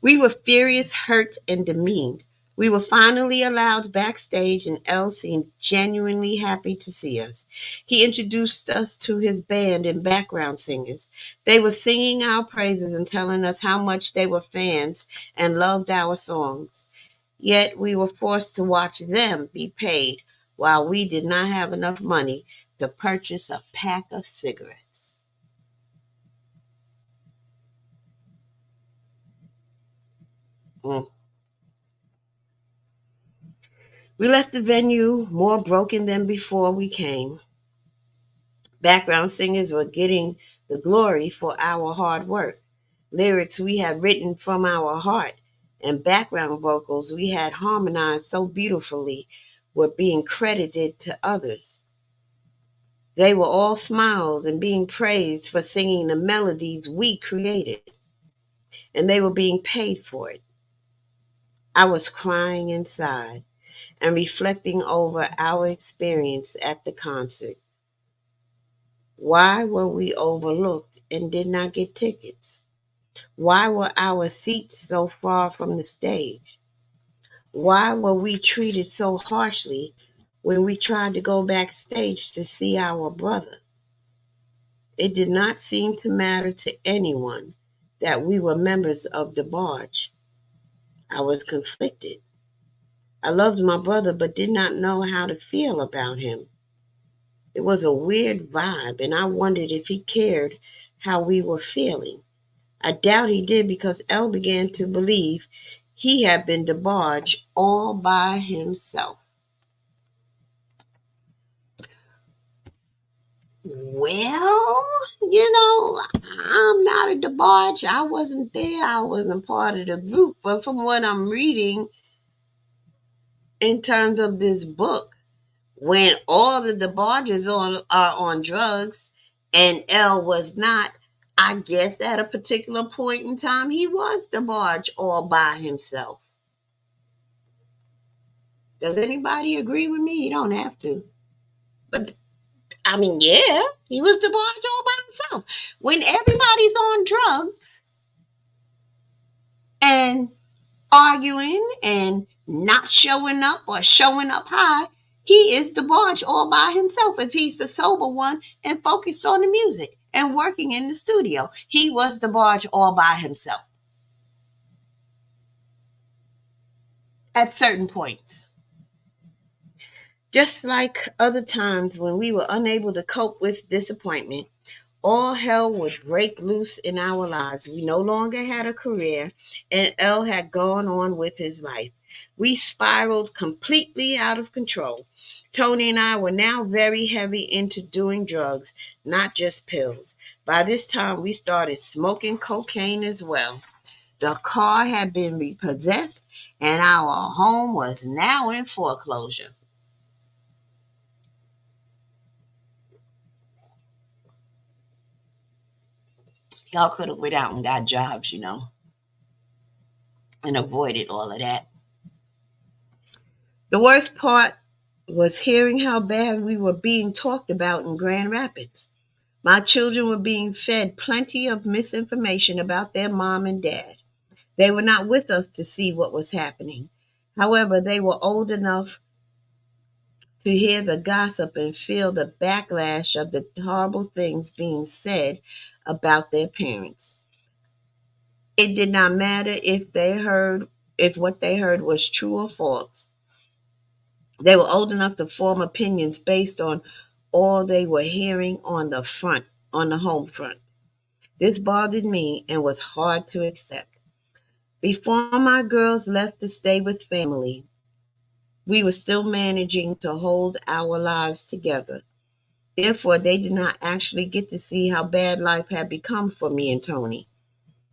[SPEAKER 1] We were furious, hurt, and demeaned. We were finally allowed backstage, and Elle seemed genuinely happy to see us. He introduced us to his band and background singers. They were singing our praises and telling us how much they were fans and loved our songs. Yet we were forced to watch them be paid while we did not have enough money to purchase a pack of cigarettes. Mm. We left the venue more broken than before we came. Background singers were getting the glory for our hard work. Lyrics we had written from our heart and background vocals we had harmonized so beautifully were being credited to others. They were all smiles and being praised for singing the melodies we created, and they were being paid for it. I was crying inside and reflecting over our experience at the concert. Why were we overlooked and did not get tickets? Why were our seats so far from the stage? Why were we treated so harshly when we tried to go backstage to see our brother? It did not seem to matter to anyone that we were members of Debarge. I was conflicted. I loved my brother but did not know how to feel about him. It was a weird vibe, and I wondered if he cared how we were feeling. I doubt he did because Elle began to believe he had been Debarge all by himself. Well, I'm not a Debarge. I wasn't there. I wasn't part of the group. But from what I'm reading in terms of this book, when all the Debarges are on drugs and Elle was not, I guess at a particular point in time, he was Debarge all by himself. Does anybody agree with me? You don't have to. But I mean, yeah, he was Debarge all by himself. When everybody's on drugs and arguing and not showing up or showing up high, he is Debarge all by himself. If he's the sober one and focused on the music and working in the studio, he was Debarge all by himself at certain points. Just like other times when we were unable to cope with disappointment, all hell would break loose in our lives. We no longer had a career, and Elle had gone on with his life. We spiraled completely out of control. Tony and I were now very heavy into doing drugs, not just pills. By this time, we started smoking cocaine as well. The car had been repossessed, and our home was now in foreclosure. Y'all could have went out and got jobs, and avoided all of that. The worst part was hearing how bad we were being talked about in Grand Rapids. My children were being fed plenty of misinformation about their mom and dad. They were not with us to see what was happening. However, they were old enough to hear the gossip and feel the backlash of the horrible things being said about their parents. It did not matter if what they heard was true or false. They were old enough to form opinions based on all they were hearing on the home front. This bothered me and was hard to accept. Before my girls left to stay with family, we were still managing to hold our lives together. Therefore, they did not actually get to see how bad life had become for me and Tony.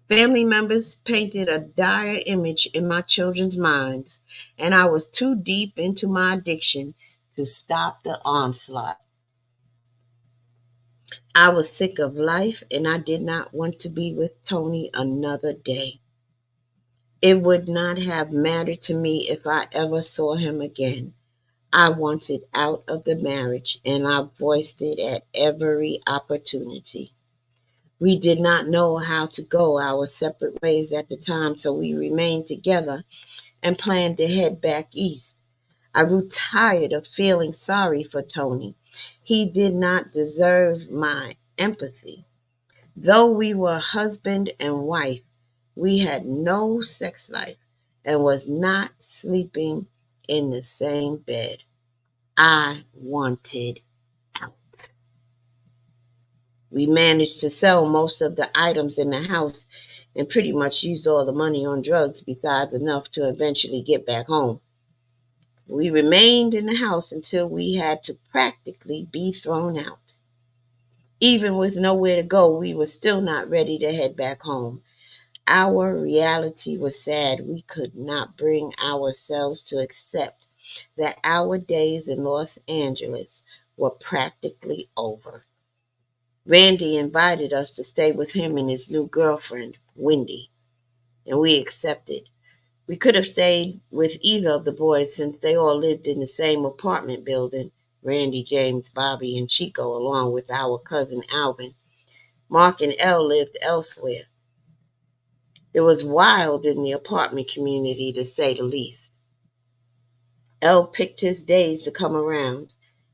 [SPEAKER 1] Family members painted a dire image in my children's minds, and I was too deep into my addiction to stop the onslaught. I was sick of life, and I did not want to be with Tony another day. It would not have mattered to me if I ever saw him again. I wanted out of the marriage, and I voiced it at every opportunity. We did not know how to go our separate ways at the time, so we remained together and planned to head back east. I grew tired of feeling sorry for Tony. He did not deserve my empathy. Though we were husband and wife, we had no sex life and was not sleeping in the same bed. I wanted out. We managed to sell most of the items in the house and pretty much used all the money on drugs besides enough to eventually get back home. We remained in the house until we had to practically be thrown out. Even with nowhere to go, we were still not ready to head back home. Our reality was sad. We could not bring ourselves to accept that our days in Los Angeles were practically over. Randy invited us to stay with him and his new girlfriend, Wendy, and we accepted. We could have stayed with either of the boys since they all lived in the same apartment building. Randy, James, Bobby, and Chico, along with our cousin Alvin. Mark and Elle lived elsewhere. It was wild in the apartment community, to say the least. Elle picked his days to come around.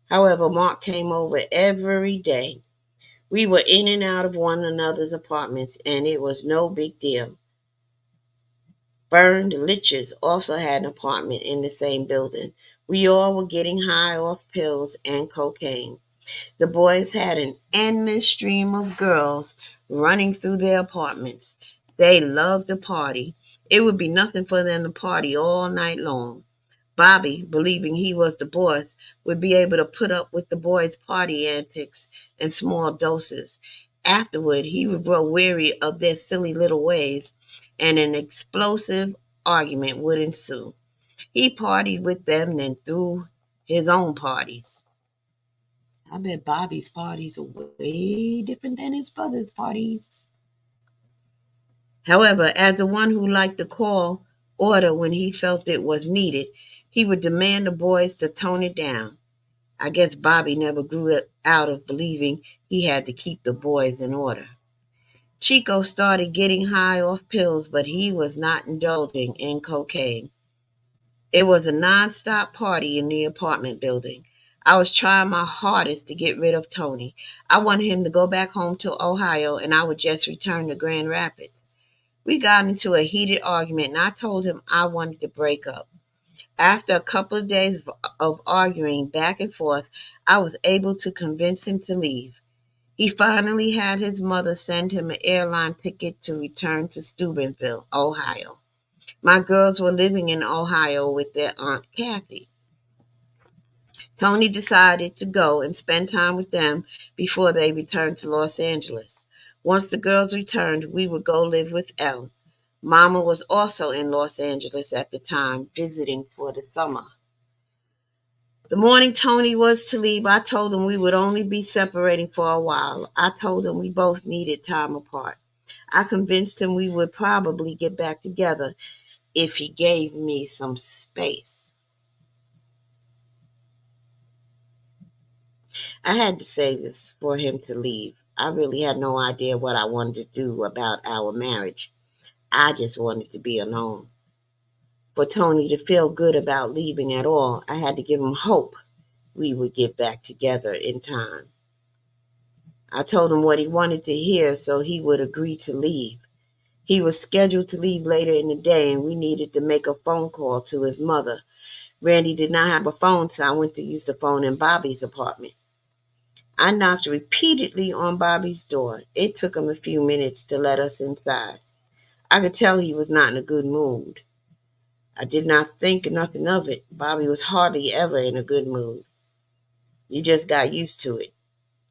[SPEAKER 1] However, Mark came over every day. We were in and out of one another's apartments, and it was no big deal. Burned Liches also had an apartment in the same building. We all were getting high off pills and cocaine. The boys had an endless stream of girls running through their apartments. They loved to party. It would be nothing for them to party all night long. Bobby, believing he was the boss, would be able to put up with the boys' party antics in small doses. Afterward, he would grow weary of their silly little ways, and an explosive argument would ensue. He partied with them, then threw his own parties. I bet Bobby's parties are way different than his brother's parties. However, as the one who liked to call order when he felt it was needed, he would demand the boys to tone it down. I guess Bobby never grew out of believing he had to keep the boys in order. Chico started getting high off pills, but he was not indulging in cocaine. It was a nonstop party in the apartment building. I was trying my hardest to get rid of Tony. I wanted him to go back home to Ohio and I would just return to Grand Rapids. We got into a heated argument and I told him I wanted to break up. After a couple of days of arguing back and forth, I was able to convince him to leave. He finally had his mother send him an airline ticket to return to Steubenville, Ohio. My girls were living in Ohio with their Aunt Kathy. Tony decided to go and spend time with them before they returned to Los Angeles. Once the girls returned, we would go live with Elle. Mama was also in Los Angeles at the time, visiting for the summer. The morning Tony was to leave, I told him we would only be separating for a while. I told him we both needed time apart. I convinced him we would probably get back together if he gave me some space. I had to say this for him to leave. I really had no idea what I wanted to do about our marriage. I just wanted to be alone. For Tony to feel good about leaving at all, I had to give him hope we would get back together in time. I told him what he wanted to hear so he would agree to leave. He was scheduled to leave later in the day and we needed to make a phone call to his mother. Randy did not have a phone, so I went to use the phone in Bobby's apartment. I knocked repeatedly on Bobby's door. It took him a few minutes to let us inside. I could tell he was not in a good mood. I did not think nothing of it. Bobby was hardly ever in a good mood. You just got used to it.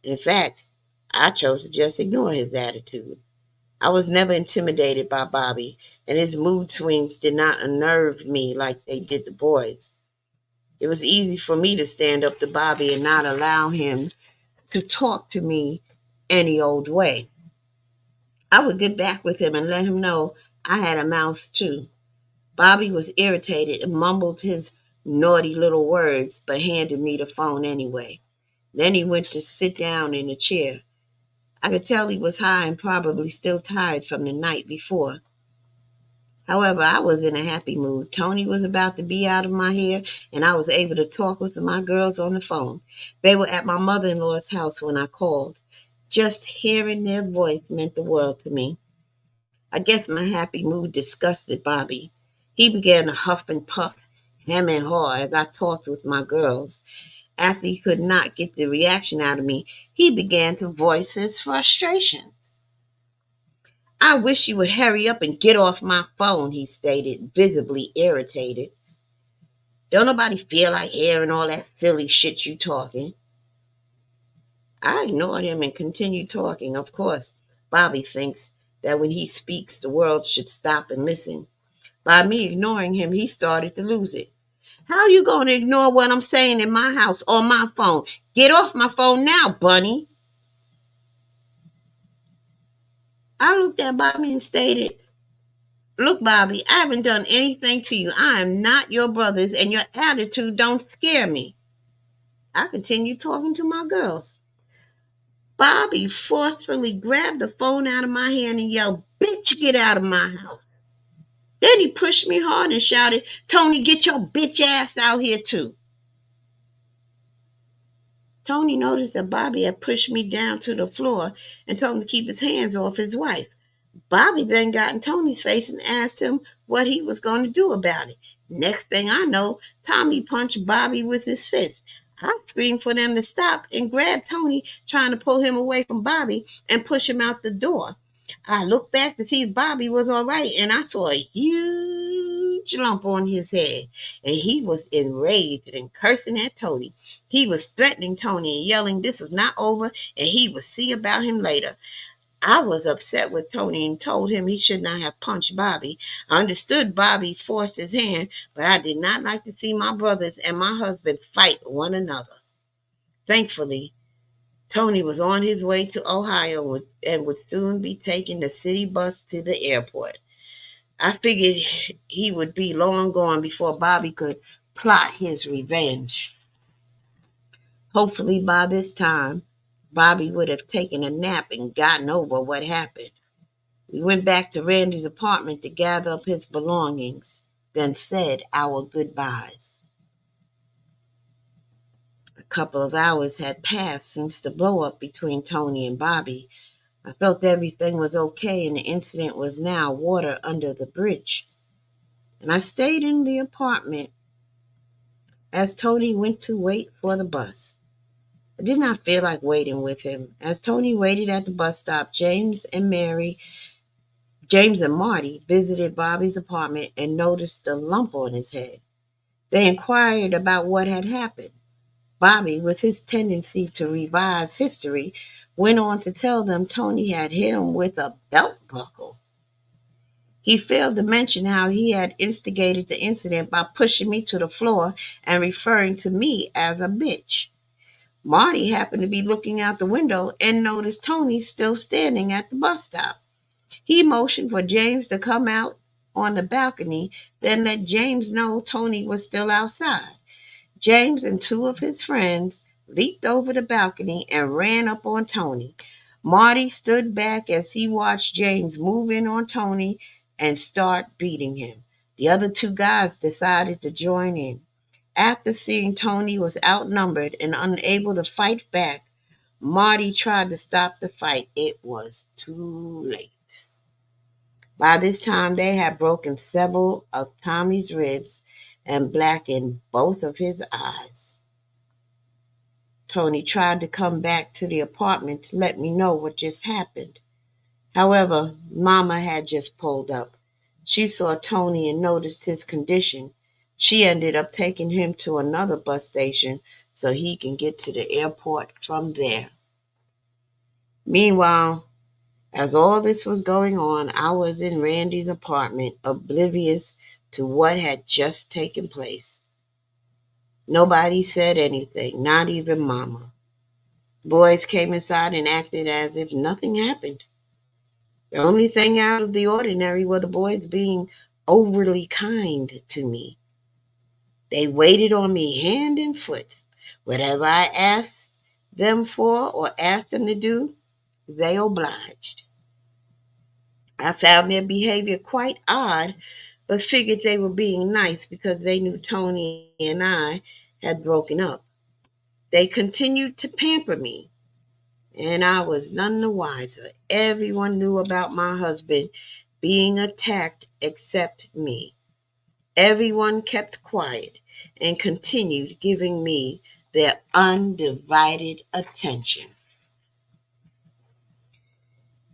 [SPEAKER 1] In fact, I chose to just ignore his attitude. I was never intimidated by Bobby, and his mood swings did not unnerve me like they did the boys. It was easy for me to stand up to Bobby and not allow him to talk to me any old way. I would get back with him and let him know I had a mouth too. Bobby was irritated and mumbled his naughty little words, but handed me the phone anyway. Then he went to sit down in a chair. I could tell he was high and probably still tired from the night before. However, I was in a happy mood. Tony was about to be out of my hair, and I was able to talk with my girls on the phone. They were at my mother-in-law's house when I called. Just hearing their voice meant the world to me. I guess my happy mood disgusted Bobby. He began to huff and puff, hem and haw as I talked with my girls. After he could not get the reaction out of me, he began to voice his frustration. I wish you would hurry up and get off my phone, he stated, visibly irritated. Don't nobody feel like hearing all that silly shit you talking. I ignored him and continued talking. Of course, Bobby thinks that when he speaks, the world should stop and listen. By me ignoring him, he started to lose it. How you going to ignore what I'm saying in my house on my phone? Get off my phone now, Bunny. I looked at Bobby and stated, Look, Bobby, I haven't done anything to you. I am not your brothers, and your attitude don't scare me. I continued talking to my girls. Bobby forcefully grabbed the phone out of my hand and yelled, Bitch, get out of my house. Then he pushed me hard and shouted, Tony, get your bitch ass out here too. Tony noticed that Bobby had pushed me down to the floor and told him to keep his hands off his wife. Bobby then got in Tony's face and asked him what he was going to do about it. Next thing I know, Tommy punched Bobby with his fist. I screamed for them to stop and grabbed Tony, trying to pull him away from Bobby and push him out the door. I looked back to see if Bobby was all right, and I saw a huge lump on his head, and he was enraged and cursing at Tony. He was threatening Tony and yelling this was not over and he would see about him later. I was upset with Tony and told him he should not have punched Bobby. I understood Bobby forced his hand, but I did not like to see my brothers and my husband fight one another. Thankfully, Tony was on his way to Ohio and would soon be taking the city bus to the airport. I figured he would be long gone before Bobby could plot his revenge. Hopefully, by this time, Bobby would have taken a nap and gotten over what happened. We went back to Randy's apartment to gather up his belongings, then said our goodbyes. A couple of hours had passed since the blow-up between Tony and Bobby. I felt everything was okay and the incident was now water under the bridge. And I stayed in the apartment as Tony went to wait for the bus. I did not feel like waiting with him. As Tony waited at the bus stop, James and Marty visited Bobby's apartment and noticed the lump on his head. They inquired about what had happened. Bobby, with his tendency to revise history, went on to tell them Tony had hit him with a belt buckle. He failed to mention how he had instigated the incident by pushing me to the floor and referring to me as a bitch. Marty happened to be looking out the window and noticed Tony still standing at the bus stop. He motioned for James to come out on the balcony, then let James know Tony was still outside. James and two of his friends leaped over the balcony and ran up on Tony. Marty stood back as he watched James move in on Tony and start beating him. The other two guys decided to join in. After seeing Tony was outnumbered and unable to fight back, Marty tried to stop the fight. It was too late. By this time, they had broken several of Tommy's ribs and blackened both of his eyes. Tony tried to come back to the apartment to let me know what just happened. However, Mama had just pulled up. She saw Tony and noticed his condition. She ended up taking him to another bus station so he can get to the airport from there. Meanwhile, as all this was going on, I was in Randy's apartment, oblivious to what had just taken place. Nobody said anything, not even Mama. Boys came inside and acted as if nothing happened. The only thing out of the ordinary were the boys being overly kind to me. They waited on me hand and foot. Whatever I asked them for or asked them to do, They obliged. I found their behavior quite odd, but figured they were being nice because they knew Tony and I had broken up. They continued to pamper me, and I was none the wiser. Everyone knew about my husband being attacked except me. Everyone kept quiet and continued giving me their undivided attention.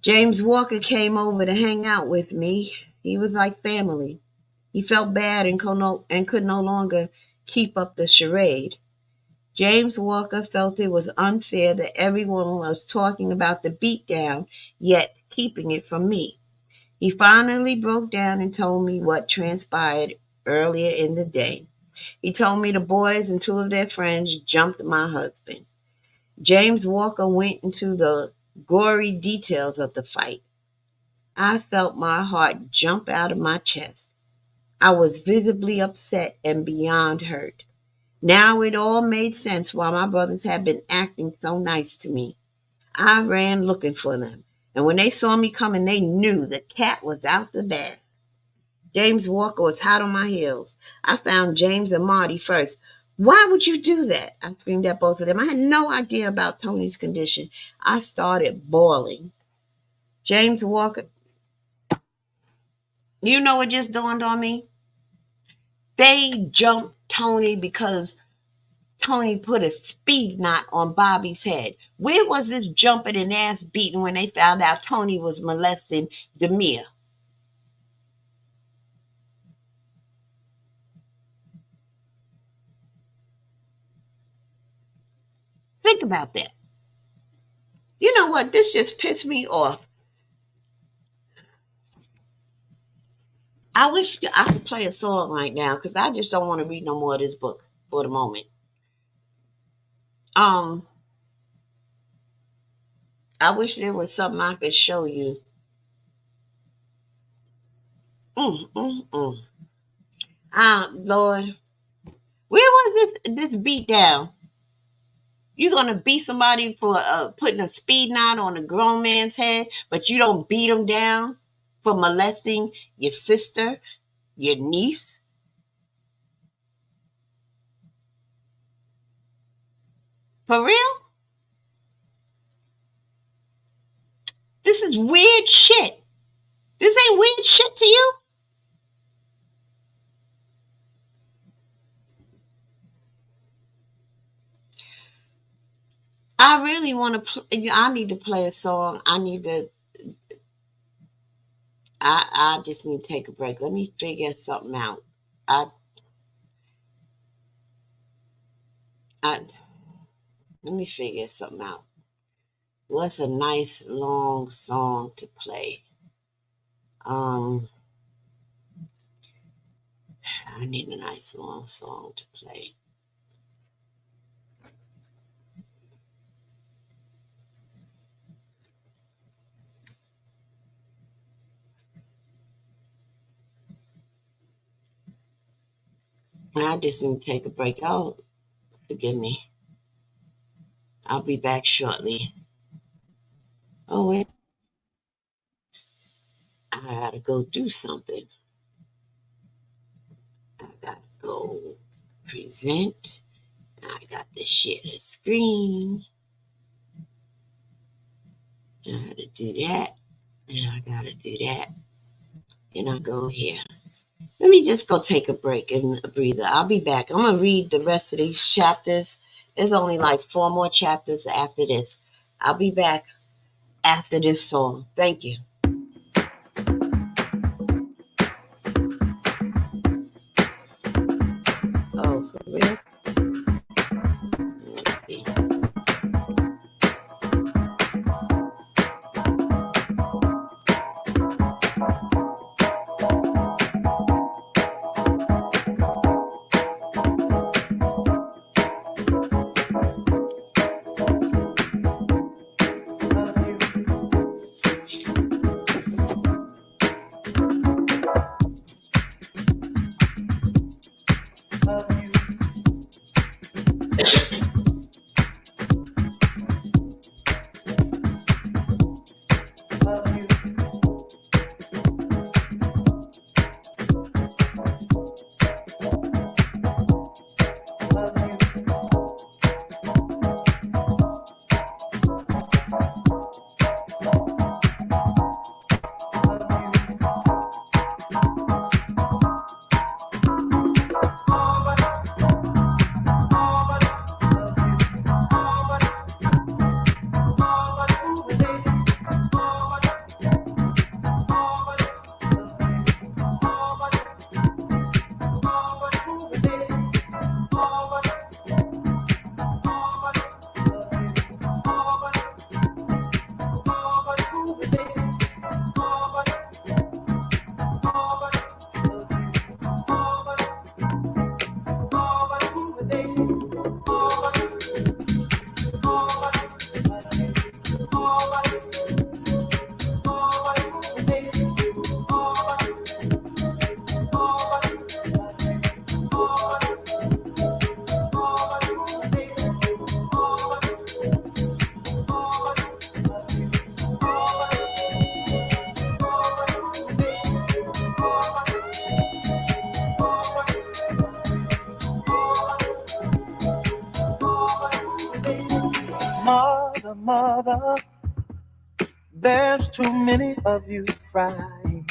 [SPEAKER 1] James Walker came over to hang out with me. He was like family. He felt bad and could no longer keep up the charade. James Walker felt it was unfair that everyone was talking about the beatdown, yet keeping it from me. He finally broke down and told me what transpired earlier in the day. He told me the boys and two of their friends jumped my husband. James Walker went into the gory details of the fight. I felt my heart jump out of my chest. I was visibly upset and beyond hurt. Now it all made sense why my brothers had been acting so nice to me. I ran looking for them, and when they saw me coming, they knew the cat was out the bag. James Walker was hot on my heels. I found James and Marty first. Why would you do that? I screamed at both of them. I had no idea about Tony's condition. I started bawling. James Walker, you know what just dawned on me? They jumped Tony because Tony put a speed knot on Bobby's head. Where was this jumping and ass beating when they found out Tony was molesting Demir? Think about that. You know what? This just pissed me off. I wish I could play a song right now because I just don't want to read no more of this book for the moment. Um, I wish there was something I could show you. Ah, Lord, where was this beat down? You're gonna beat somebody for putting a speed knot on a grown man's head, but you don't beat them down for molesting your sister, your niece? For real? This is weird shit. This ain't weird shit to you? I really want to. I need to play a song. I just need to take a break. Let me figure something out. I. I. Let me figure something out. What's a nice long song to play? Um. I need a nice long song to play. I just need to take a break. Oh, forgive me. I'll be back shortly. Oh, wait. I gotta go do something. I gotta go present. I got to share the screen. I gotta do that. And I gotta do that. And I go here. Let me just go take a break and a breather. I'll be back. I'm gonna read the rest of these chapters. There's only like 4 more chapters after this. I'll be back after this song. Thank you. Oh, for real? Let's see.
[SPEAKER 2] Mother, mother, there's too many of you crying.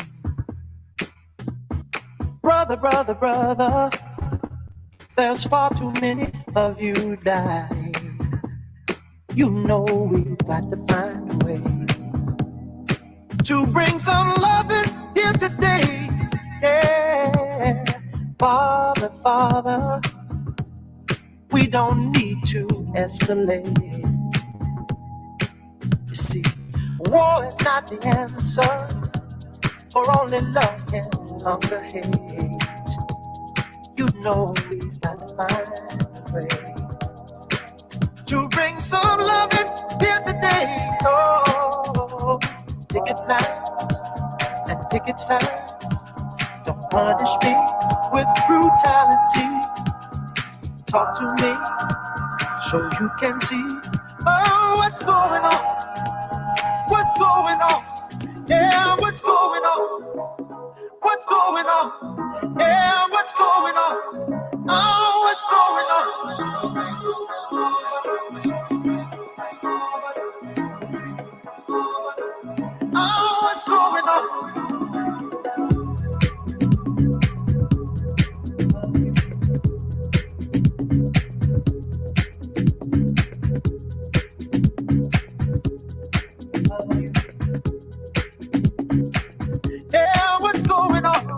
[SPEAKER 2] Brother, brother, brother, there's far too many of you dying. You know we've got to find a way to bring some loving here today. Yeah, Father, Father, we don't need to escalate. You see, war is not the answer, for only love can conquer hate. You know we've got to find a way to bring some loving here today. Oh, picket lines and picket signs. Don't punish me with brutality. Talk to me so you can see. Oh, what's going on? What's going on? Yeah, what's going on? What's going on? Yeah, what's going on? Oh, what's going on? Oh, what's going on? Yeah, what's going on?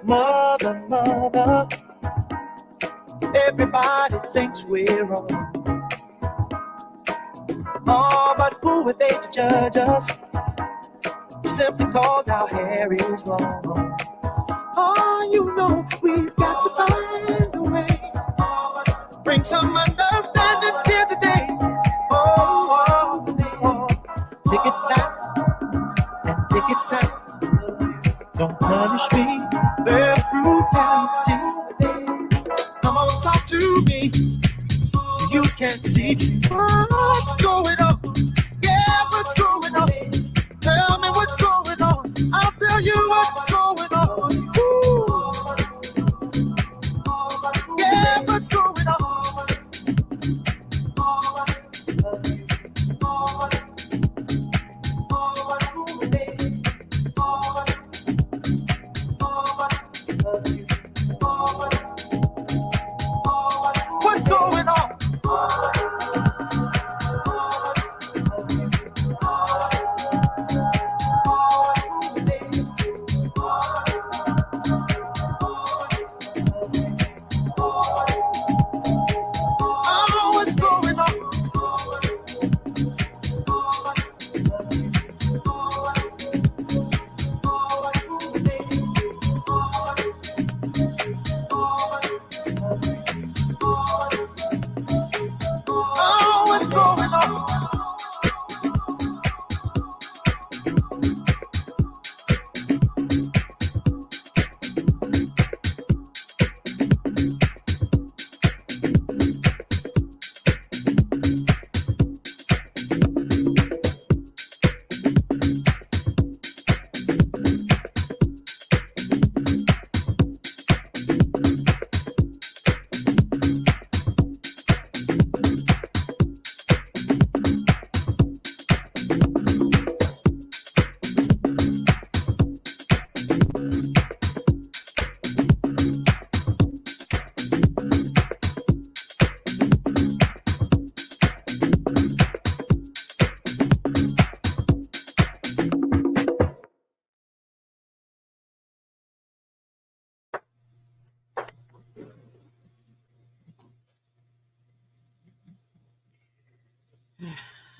[SPEAKER 2] Mother, mother, everybody thinks we're wrong. Oh, but who are they to judge us? Simply cause our hair is long. Oh, you know we've got to find a way. Bring some understanding here today. Oh, oh, oh. Pick it loud and pick it sound. Don't punish me with brutality. Come on, talk to me. You can't see what's going on. Yeah, what's going on? Tell me what's going on. I'll tell you what's going on. Ooh. Yeah, what's going on? What's going on?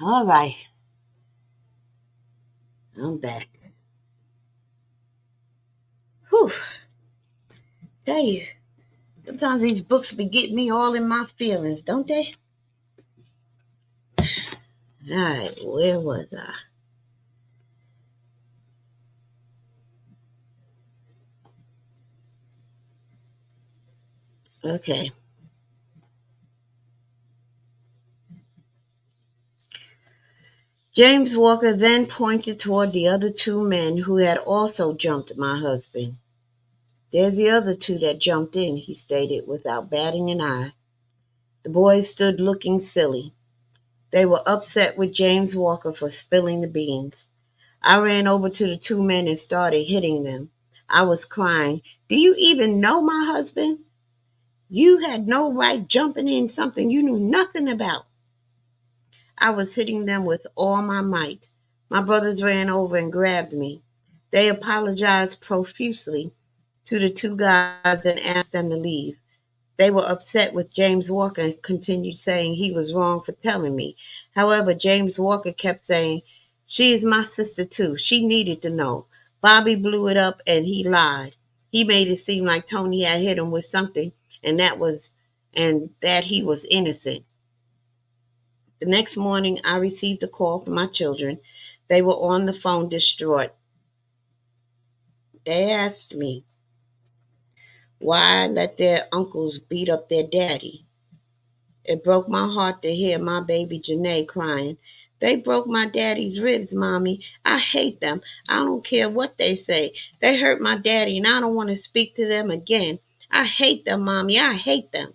[SPEAKER 1] All right, I'm back. Whew. Tell you, sometimes these books be getting me all in my feelings, don't they? All right, where was I? Okay. James Walker then pointed toward the other two men who had also jumped my husband. There's the other two that jumped in, he stated without batting an eye. The boys stood looking silly. They were upset with James Walker for spilling the beans. I ran over to the two men and started hitting them. I was crying. Do you even know my husband? You had no right jumping in something you knew nothing about. I was hitting them with all my might. My brothers ran over and grabbed me. They apologized profusely to the two guys and asked them to leave. They were upset with James Walker and continued saying he was wrong for telling me. However, James Walker kept saying, she is my sister too. She needed to know. Bobby blew it up and he lied. He made it seem like Tony had hit him with something and that he was innocent. The next morning, I received a call from my children. They were on the phone distraught. They asked me why I let their uncles beat up their daddy. It broke my heart to hear my baby Janae crying. They broke my daddy's ribs, Mommy. I hate them. I don't care what they say. They hurt my daddy and I don't want to speak to them again. I hate them, Mommy. I hate them.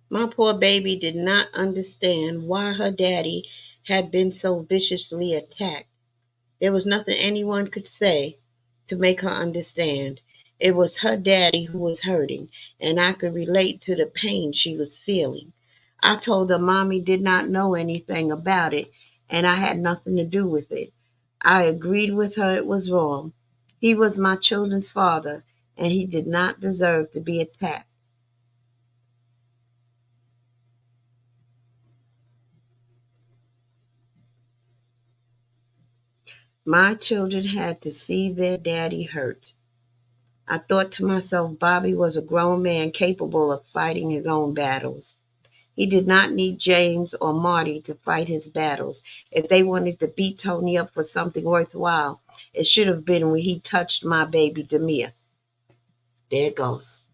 [SPEAKER 1] My poor baby did not understand why her daddy had been so viciously attacked. There was nothing anyone could say to make her understand. It was her daddy who was hurting, and I could relate to the pain she was feeling. I told her Mommy did not know anything about it, and I had nothing to do with it. I agreed with her it was wrong. He was my children's father, and he did not deserve to be attacked. My children had to see their daddy hurt. I thought to myself Bobby was a grown man capable of fighting his own battles. He did not need James or Marty to fight his battles. If they wanted to beat Tony up for something worthwhile, it should have been when he touched my baby Demia. There it goes.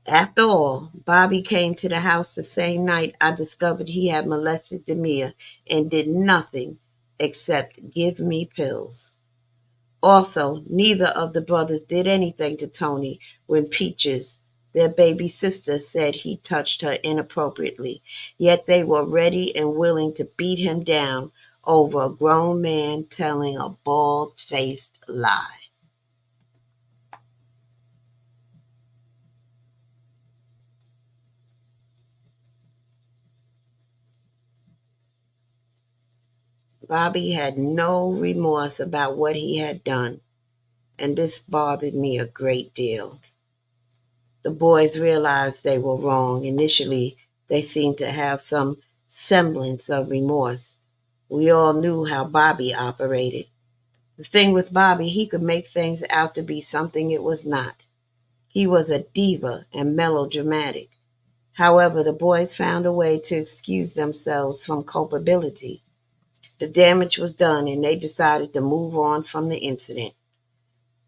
[SPEAKER 1] After all, Bobby came to the house the same night I discovered he had molested Demia and did nothing except give me pills. Also, neither of the brothers did anything to Tony when Peaches, their baby sister, said he touched her inappropriately, yet they were ready and willing to beat him down over a grown man telling a bald-faced lie. Bobby had no remorse about what he had done, and this bothered me a great deal. The boys realized they were wrong. Initially, they seemed to have some semblance of remorse. We all knew how Bobby operated. The thing with Bobby, he could make things out to be something it was not. He was a diva and melodramatic. However, the boys found a way to excuse themselves from culpability. The damage was done and they decided to move on from the incident.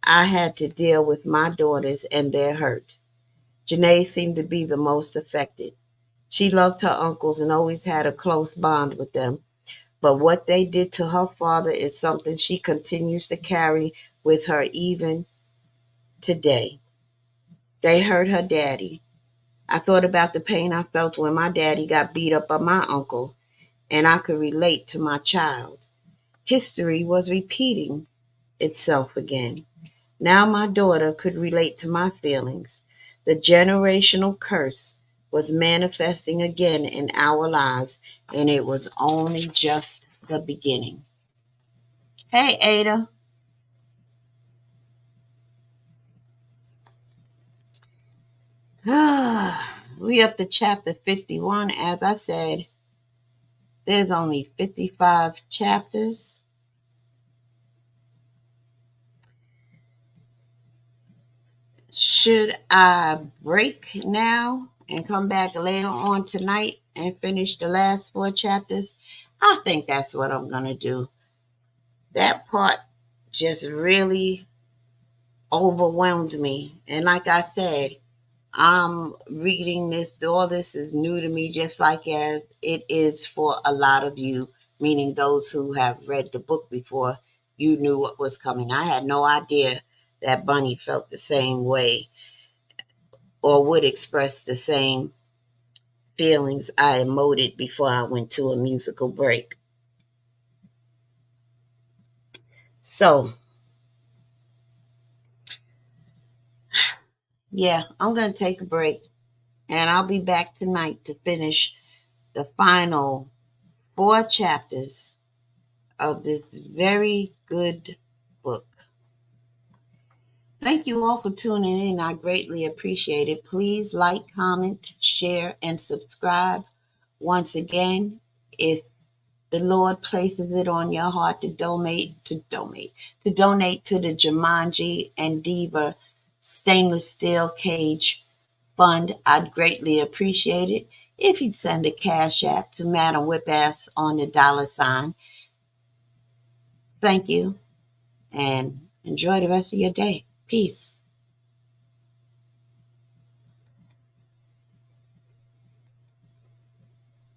[SPEAKER 1] I had to deal with my daughters and their hurt. Janae seemed to be the most affected. She loved her uncles and always had a close bond with them. But what they did to her father is something she continues to carry with her even today. They hurt her daddy. I thought about the pain I felt when my daddy got beat up by my uncle, and I could relate to my child. History was repeating itself again. Now my daughter could relate to my feelings. The generational curse was manifesting again in our lives, and it was only just the beginning. Hey, Ada. We up to chapter 51. As I said, there's only 55 chapters. Should I break now and come back later on tonight and finish the last 4 chapters? I think that's what I'm going to do. That part just really overwhelmed me. And like I said, I'm reading this, all this is new to me, just like as it is for a lot of you, meaning those who have read the book before. You knew what was coming. I had no idea that Bunny felt the same way or would express the same feelings I emoted before I went to a musical break. So, yeah, I'm going to take a break and I'll be back tonight to finish the final 4 chapters of this very good book. Thank you all for tuning in. I greatly appreciate it. Please like, comment, share, and subscribe. Once again, if the Lord places it on your heart to donate to the Jumanji and Diva Stainless Steel Cage Fund, I'd greatly appreciate it. If you'd send a cash app to Madam Whipass on the $. Thank you and enjoy the rest of your day. Peace.